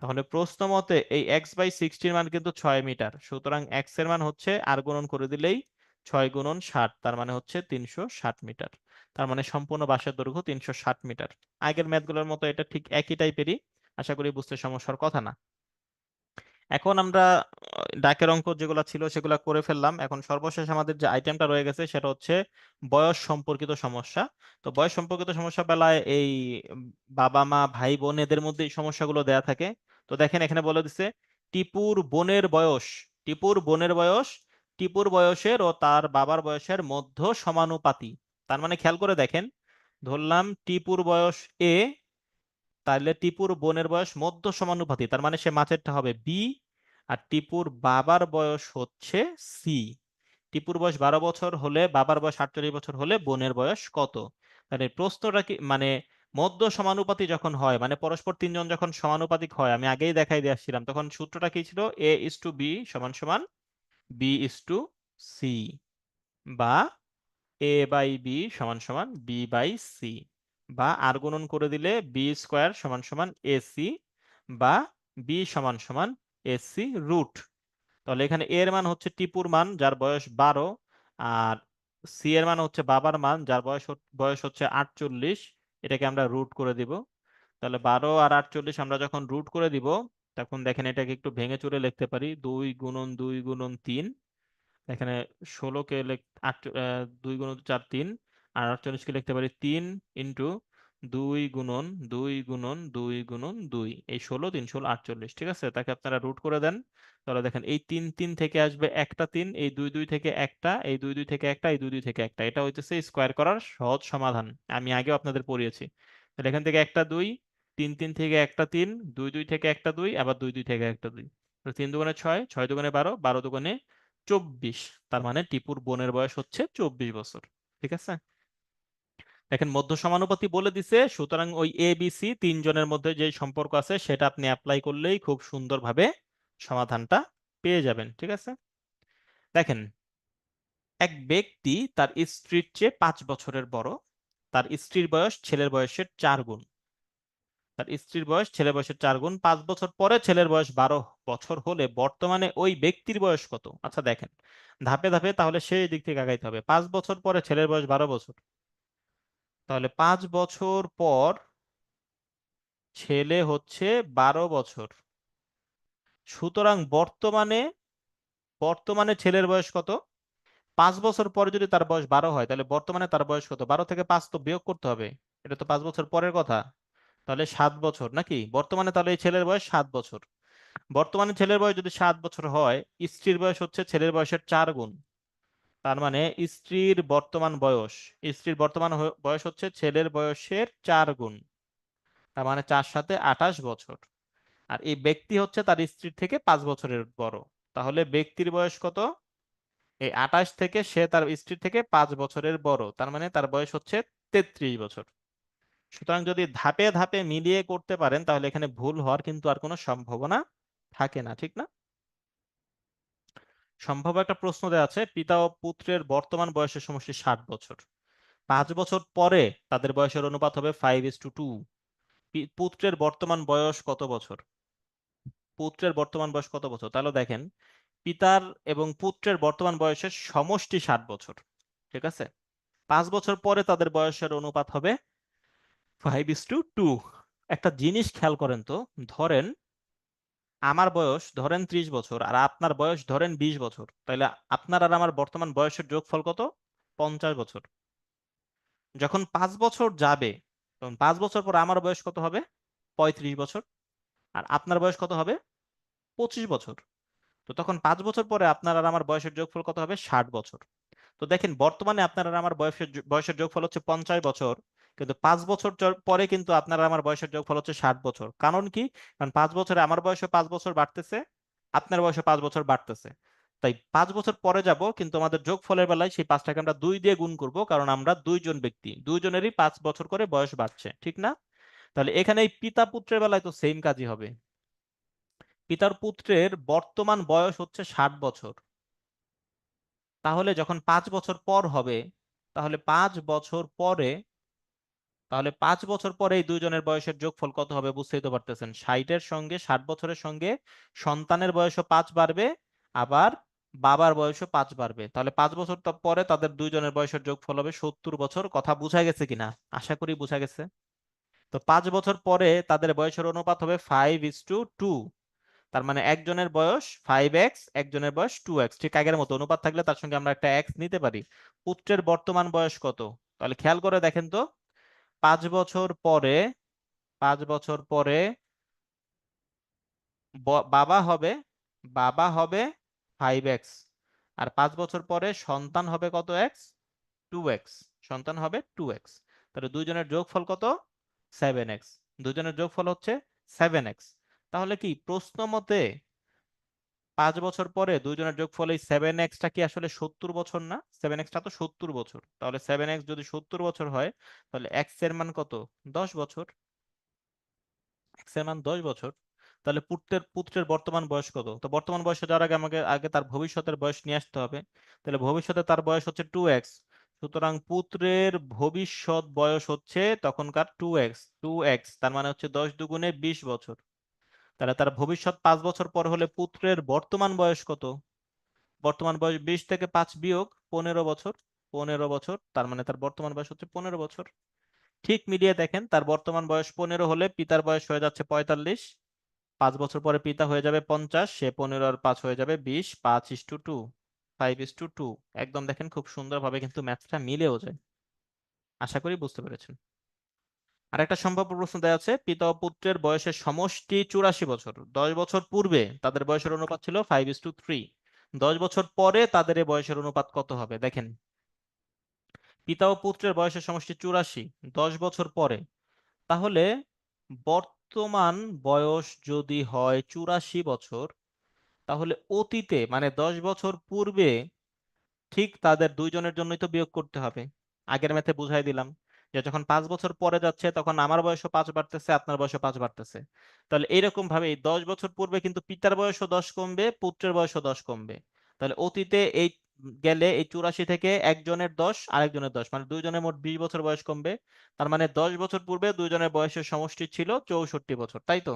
Speaker 1: তাহলে প্রশ্ন মতে এই x/60-র মান কিন্তু 6 মিটার। সুতরাং x এর মান হচ্ছে, আর গুণন করে দিলেই 6 × 60, তার মানে হচ্ছে 360 মিটার। তার মানে সম্পূর্ণ বাঁশের দৈর্ঘ্য 360 মিটার। আগের ম্যাথগুলোর মতো এটা ঠিক একই টাইপেরই। আশা করি বুঝতে সমস্যার কথা না। এখন আমরা ডাকের অঙ্ক যেগুলো ছিল সেগুলো করে ফেললাম। এখন সর্বশেষ আমাদের যে আইটেমটা রয়ে গেছে সেটা হচ্ছে বয়স সম্পর্কিত সমস্যা। তো বয়স সম্পর্কিত সমস্যা বেলায় এই উম, বাবা মা ভাই বোন এদের মধ্যে এই সমস্যাগুলো দেয়া থাকে। তো দেখেন এখানে বলে দিছে টিপুর বোনের বয়স, টিপুর বোনের বয়স টিপুর বয়সের ও তার বাবার বয়সের মধ্য সমানুপাতি। তার মানে খেয়াল করে দেখেন, ধরলাম টিপুর বয়স এ, তাহলে টিপুর বোনের বয়স মধ্য সমানুপাতি, তার মানে সে মাঝেরটা হবে বি। আর টিপুর বাবার বয়স হচ্ছে সি। টিপুর বয়স 12 বছর হলে, বাবার বয়স 48 বছর হলে বোনের বয়স কত। মানে প্রশ্নটা কি, মানে মধ্য সমানুপাতি যখন হয়, মানে পরস্পর তিনজন যখন সমানুপাতিক হয়, আমি আগেই দেখাই দিয়ে আসছিলাম, তখন সূত্রটা কি ছিল? a/b সমান সমান b/c, বা a/b সমান সমান b/c, বা আর গুণন করে দিলে b² সমান সমান ac, বা b সমান সমান ac রুট। তাহলে এখানে a এর মান হচ্ছে টিপুর মান যার বয়স 12, আর c এর মান হচ্ছে বাবার মান যার বয়স হচ্ছে 48। এটাকে আমরা রুট করে দিব। তাহলে 12 আর 48 আমরা যখন রুট করে দিব, তখন দেখেন এটাকে একটু ভেঙে চুরে লিখতে পারি। 2 × 2 × 3, এখানে 16-কে 2 × 4 = 3, আর 48-কে লিখতে পারি 3 × 2 × 2 × 2 এই 16, 3 16 48। ঠিক আছে, তাকে আপনারা রুট করে দেন। তাহলে দেখেন এই 3 3 থেকে আসবে একটা 3, এই 2 2 থেকে একটা, এই 2 2 থেকে একটা, এই 2 2 থেকে একটা, এটা হইতেছে স্কোয়ার করার সহজ সমাধান। আমি আগেও আপনাদের পড়িয়েছি। তাহলে এখান থেকে একটা 2, 3 3 থেকে একটা 3, 2 2 থেকে একটা 2, আবার 2 2 থেকে একটা 2। 3 2 6, 6 2 12, 12 2 24। তার মানে টিপুর বোনের বয়স হচ্ছে 24 বছর। ঠিক আছে, দেখেন মধ্য সমানুপাতি বলে দিছে, সুতরাং ওই এ বি সি তিনজনের মধ্যে যে সম্পর্ক আছে সেটা আপনি অ্যাপ্লাই করলেই খুব সুন্দরভাবে সমাধানটা পেয়ে যাবেন। ঠিক আছে, দেখেন এক ব্যক্তি তার স্ত্রীর চেয়ে 5 বছরের বড়। তার স্ত্রীর বয়স ছেলের বয়সের 4 গুণ। তার স্ত্রীর বয়স ছেলের বয়সের 4 গুণ। 5 বছর পরে ছেলের বয়স 12 বছর হলে বর্তমানে ওই ব্যক্তির বয়স কত। আচ্ছা দেখেন, ধাপে ধাপে তাহলে সেই দিক থেকে আগাইতে হবে। 5 বছর পরে ছেলের বয়স 12 বছর, তাহলে 5 বছর পর ছেলে হচ্ছে 12 বছর। সুতরাং বর্তমানে বর্তমানে ছেলের বয়স কত? 5 বছর পরে যদি তার বয়স 12 হয়, তাহলে বর্তমানে তার বয়স কত? 12 থেকে 5 তো বিয়োগ করতে হবে। এটা তো 5 বছর পরের কথা। তাহলে 7 বছর নাকি বর্তমানে? তাহলে এই ছেলের বয়স 7 বছর। বর্তমানে ছেলের বয়স যদি 7 বছর হয়, স্ত্রীর বয়স হচ্ছে ছেলের বয়সের 4 গুণ। তার মানে স্ত্রীর বর্তমান বয়স, স্ত্রীর বর্তমান বয়স হচ্ছে ছেলের বয়সের 4 গুণ। তার মানে 4 × 7 = 28 বছর। আর এই ব্যক্তি হচ্ছে তার স্ত্রীর থেকে 5 বছরের বড়। তাহলে ব্যক্তির বয়স কত? এই 28 থেকে সে তার স্ত্রীর থেকে 5 বছরের বড়, তার মানে তার বয়স হচ্ছে 33 বছর। সুতরাং যদি ধাপে ধাপে মিলিয়ে করতে পারেন, তাহলে এখানে ভুল হওয়ার কিন্তু আর কোনো সম্ভাবনা থাকে না, ঠিক না? সম্ভব একটা প্রশ্ন দেওয়া আছে, পিতা ও পুত্রের বর্তমান বয়সের সমষ্টি 60 বছর। 5 বছর পরে তাদের বয়সের অনুপাত হবে 5:2। পুত্রের বর্তমান বয়স কত বছর? পুত্রের বর্তমান বয়স কত বছর? তাহলে দেখেন, পিতার এবং পুত্রের বর্তমান বয়সের সমষ্টি 60 বছর, ঠিক আছে? 5 বছর পরে তাদের বয়সের অনুপাত হবে 5:2। একটা জিনিস খেয়াল করেন তো, ধরেন আমার বয়স ধরেন 30 বছর আর আপনার বয়স ধরেন 20 বছর, তাহলে আপনার আর আমার বর্তমান বয়সের যোগফল কত? 50 বছর। যখন 5 বছর যাবে, তখন 5 বছর পর আমার বয়স কত হবে? 35 বছর। আর আপনার বয়স কত হবে? 25 বছর। তো তখন 5 বছর পরে আপনার আর আমার বয়সের যোগফল কত হবে? 60 বছর। তো দেখেন, বর্তমানে আপনার আর আমার বয়সের যোগফল হচ্ছে 50 বছর, কিন্তু 5 বছর পরে কিন্তু আপনার আর আমার বয়সের যোগফল হচ্ছে 60 বছর। কারণ কি? কারণ 5 বছরে আমার বয়সে 5 বছর বাড়তেছে, আপনার বয়সে 5 বছর বাড়তেছে। তাই 5 বছর পরে যাব, কিন্তু আমাদের যোগফলের বেলায় সেই 5টাকে আমরা 2 দিয়ে গুণ করব, কারণ আমরা দুইজন ব্যক্তি, দুইজনেরই 5 বছর করে বয়স বাড়ছে, ঠিক না? তাহলে এখানে এই পিতা পুত্রের বেলায় তো সেম কাজই হবে। পিতার পুত্রের বর্তমান বয়স হচ্ছে 60 বছর। তাহলে যখন 5 বছর পর হবে, তাহলে 5 বছর পরে, তাহলে 5 বছর পরে এই দুইজনের বয়সের যোগফল কত হবে? বুঝতেই তো পারতেছেন, 60-এর সঙ্গে 60 বছরের সঙ্গে সন্তানের বয়সও 5 বাড়বে, আবার বাবার বয়সও 5 বাড়বে। তাহলে 5 বছর পরে তাদের দুইজনের বয়সের যোগফল হবে 70 বছর। কথা বোঝা গেছে কিনা? আশা করি বোঝা গেছে। তো 5 বছর পরে তাদের বয়সের অনুপাত হবে 5:2। তার মানে একজনের বয়স 5x, একজনের বয়স 2x। ঠিক আগের মতো অনুপাত থাকলে তার সঙ্গে আমরা একটা x নিতে পারি। পুত্রের বর্তমান বয়স কত? তাহলে খেয়াল করে দেখেন তো, 5 বছর পরে, 5 বছর পরে বাবা হবে 5x, আর 5 বছর পরে সন্তান হবে কত এক্স? 2x। সন্তান হবে 2x। তাহলে দুইজনের যোগফল কত? 7x। দুইজনের যোগফল হচ্ছে 7x। তাহলে কি প্রশ্ন মতে 5 বছর পরে দুইজনের যোগফল এই 7x কি আসলে 70 বছর না? 7x তো 70 বছর। তাহলে 7x যদি 70 বছর হয়, তাহলে x এর মান কত? 10 বছর। এক্স এর মান 10 বছর। তাহলে পুত্রের বর্তমান বয়স কত? তো বর্তমান বয়সে যাওয়ার আগে আমাকে আগে তার ভবিষ্যতের বয়স নিয়ে আসতে হবে। তাহলে ভবিষ্যতে তার বয়স হচ্ছে 2x। সুতরাং পুত্রের ভবিষ্যৎ বয়স হচ্ছে তখনকার 2x। তার মানে হচ্ছে 10 দুগুণে 20 বছর। তাহলে তার ভবিষ্যৎ 5 বছর পর হলে পুত্রের বর্তমান বয়স কত? বর্তমান বয়স 20 থেকে 5 বিয়োগ 15 বছর। 15 বছর, তার মানে তার বর্তমান বয়স হচ্ছে 15 বছর। ঠিক মিলিয়ে দেখেন, তার বর্তমান বয়স 15 হলে পিতার বয়স হয়ে যাচ্ছে 45। 5 বছর পরে পিতা হয়ে যাবে 50, সে 15 আর 5 হয়ে যাবে 20। 5:2, 5:2। একদম দেখেন খুব সুন্দরভাবে কিন্তু ম্যাথটা মিলেও যায়। আশা করি বুঝতে পেরেছেন। আর একটা সম্ভাব্য প্রশ্ন দেওয়া আছে, পিতা ও পুত্রের বয়সের সমষ্টি 84 বছর। 10 বছর পূর্বে তাদের বয়সের অনুপাত ছিল 5:3। 10 বছর পরে তাদের এই বয়সের অনুপাত কত হবে? দেখেন, পিতা ও পুত্রের বয়সের সমষ্টি 84, 10 বছর পরে। তাহলে বর্তমান বয়স যদি হয় 84 বছর, তাহলে অতীতে মানে 10 বছর পূর্বে ঠিক তাদের দুইজনের জন্যই তো বিয়োগ করতে হবে। আগের ম্যাথে বুঝাই দিলাম যে যখন 5 বছর পরে যাচ্ছে, তখন আমার বয়সও 5 বাড়তেছে, আপনার বয়সও 5 বাড়তেছে। তাহলে এইরকম ভাবে এই 10 বছর পূর্বে কিন্তু পিতার বয়সও 10 কমবে, পুত্রের বয়সও 10 কমবে। তাহলে অতীতে এই গেলে এই 84 থেকে একজনের 10 আরেকজনের 10, মানে দুইজনের মোট 20 বছর বয়স কমবে। তার মানে 10 বছর পূর্বে দুইজনের বয়সের সমষ্টি ছিল 64 বছর, তাই তো?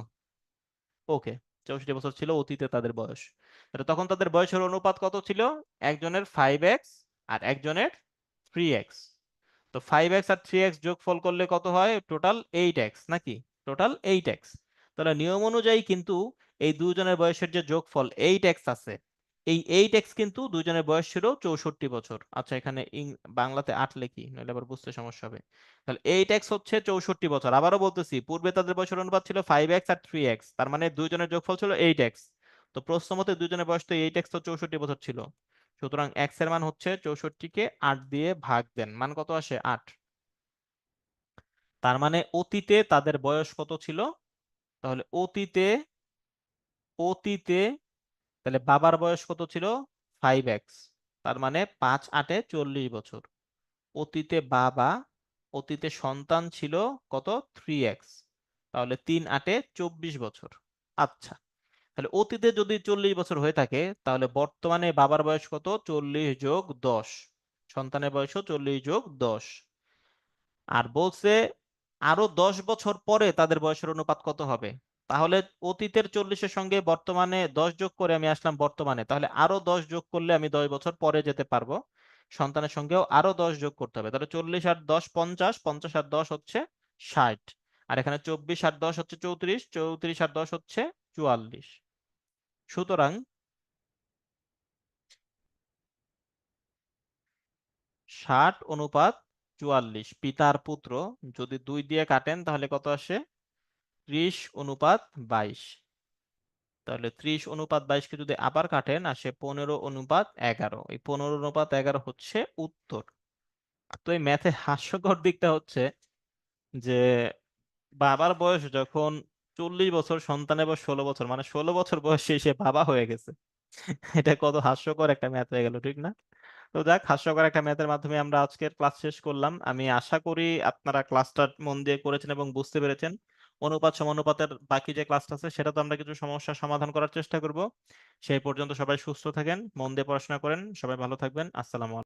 Speaker 1: ওকে, 64 বছর ছিল অতীতে তাদের বয়স। তাহলে তখন তাদের বয়সের অনুপাত কত ছিল? একজনের 5x আর একজনের 3x। তো 5x আর 3x যোগফল করলে কত হয়? টোটাল 8x নাকি? Total 8x। তাহলে নিয়ম অনুযায়ী কিন্তু এই দুজনের বয়সের যে যোগফল 8x আছে, এই 8x কিন্তু দুজনের বয়স ছিল 64 বছর। আচ্ছা, এখানে বাংলাতে 8 লিখি, নইলে আবার বুঝতে সমস্যা হবে। তাহলে 8x হচ্ছে 64 বছর। আবারও বলতেছি, পূর্বে তাদের বয়সের অনুপাত ছিল 5x আর 3x, তার মানে দুইজনের যোগফল ছিল 8x। তো প্রশ্ন মতে দুইজনের বয়স তো 8x, তো 64 বছর ছিল। সুতরাং x এর মান হচ্ছে 64কে 8 দিয়ে ভাগ দেন, মান কত আসে? 8। তার মানে অতীতে তাদের বয়স কত ছিল? তাহলে অতীতে অতীতে তাহলে বাবার বয়স কত ছিল? 5x। তার মানে 5 × 8 = 40 বছর। অতীতে বাবা, অতীতে সন্তান ছিল কত? 3x। তাহলে 3 × 8 = 24 বছর। আচ্ছা, তাহলে অতীতে যদি 40 বছর হয়ে থাকে, তাহলে বর্তমানে বাবার বয়স কত? 40 + 10। সন্তানের বয়সও 40 + 10। আর বলছে আরো 10 বছর পরে তাদের বয়সের অনুপাত কত হবে। তাহলে অতীতের 40-এর সঙ্গে বর্তমানে 10 যোগ করে আমি আসলাম বর্তমানে, তাহলে আরো 10 যোগ করলে আমি 10 বছর পরে যেতে পারবো। সন্তানের সঙ্গেও আরো 10 যোগ করতে হবে, তাহলে 40 আর 10 50, 50 আর 10 হচ্ছে 60। আর এখানে 24 আর 10 হচ্ছে 34, 34 আর 10 হচ্ছে 44। সুতরাং 60:44 পিতার পুত্র যদি 2 দিয়ে কাটেন তাহলে কত আসে? 30:22। তাহলে 30:22-কে যদি আবার কাটেন আসে 15:11। এই 15:11 হচ্ছে উত্তর। তো এই ম্যাথে হাস্যকর দিকটা হচ্ছে যে বাবার বয়স যখন 40 বছর, সন্তানের বয়স 16 বছর, মানে 16 বছর বয়সে সে বাবা হয়ে গেছে। এটা কত হাস্যকর একটা ম্যাথ হয়ে গেল, ঠিক না? তো যাক, হাস্যকর একটা ম্যাথের মাধ্যমে আমরা আজকের ক্লাস শেষ করলাম। আমি আশা করি আপনারা ক্লাসটা মন দিয়ে করেছেন এবং বুঝতে পেরেছেন। অনুপাত সমানুপাতের বাকি যে ক্লাসটা আছে সেটা তো আমরা কিছু সমস্যা সমাধান করার চেষ্টা করব। সেই পর্যন্ত সবাই সুস্থ থাকেন, মন দিয়ে পড়াশোনা করেন, সবাই ভালো থাকবেন। আসসালামু আলাইকুম।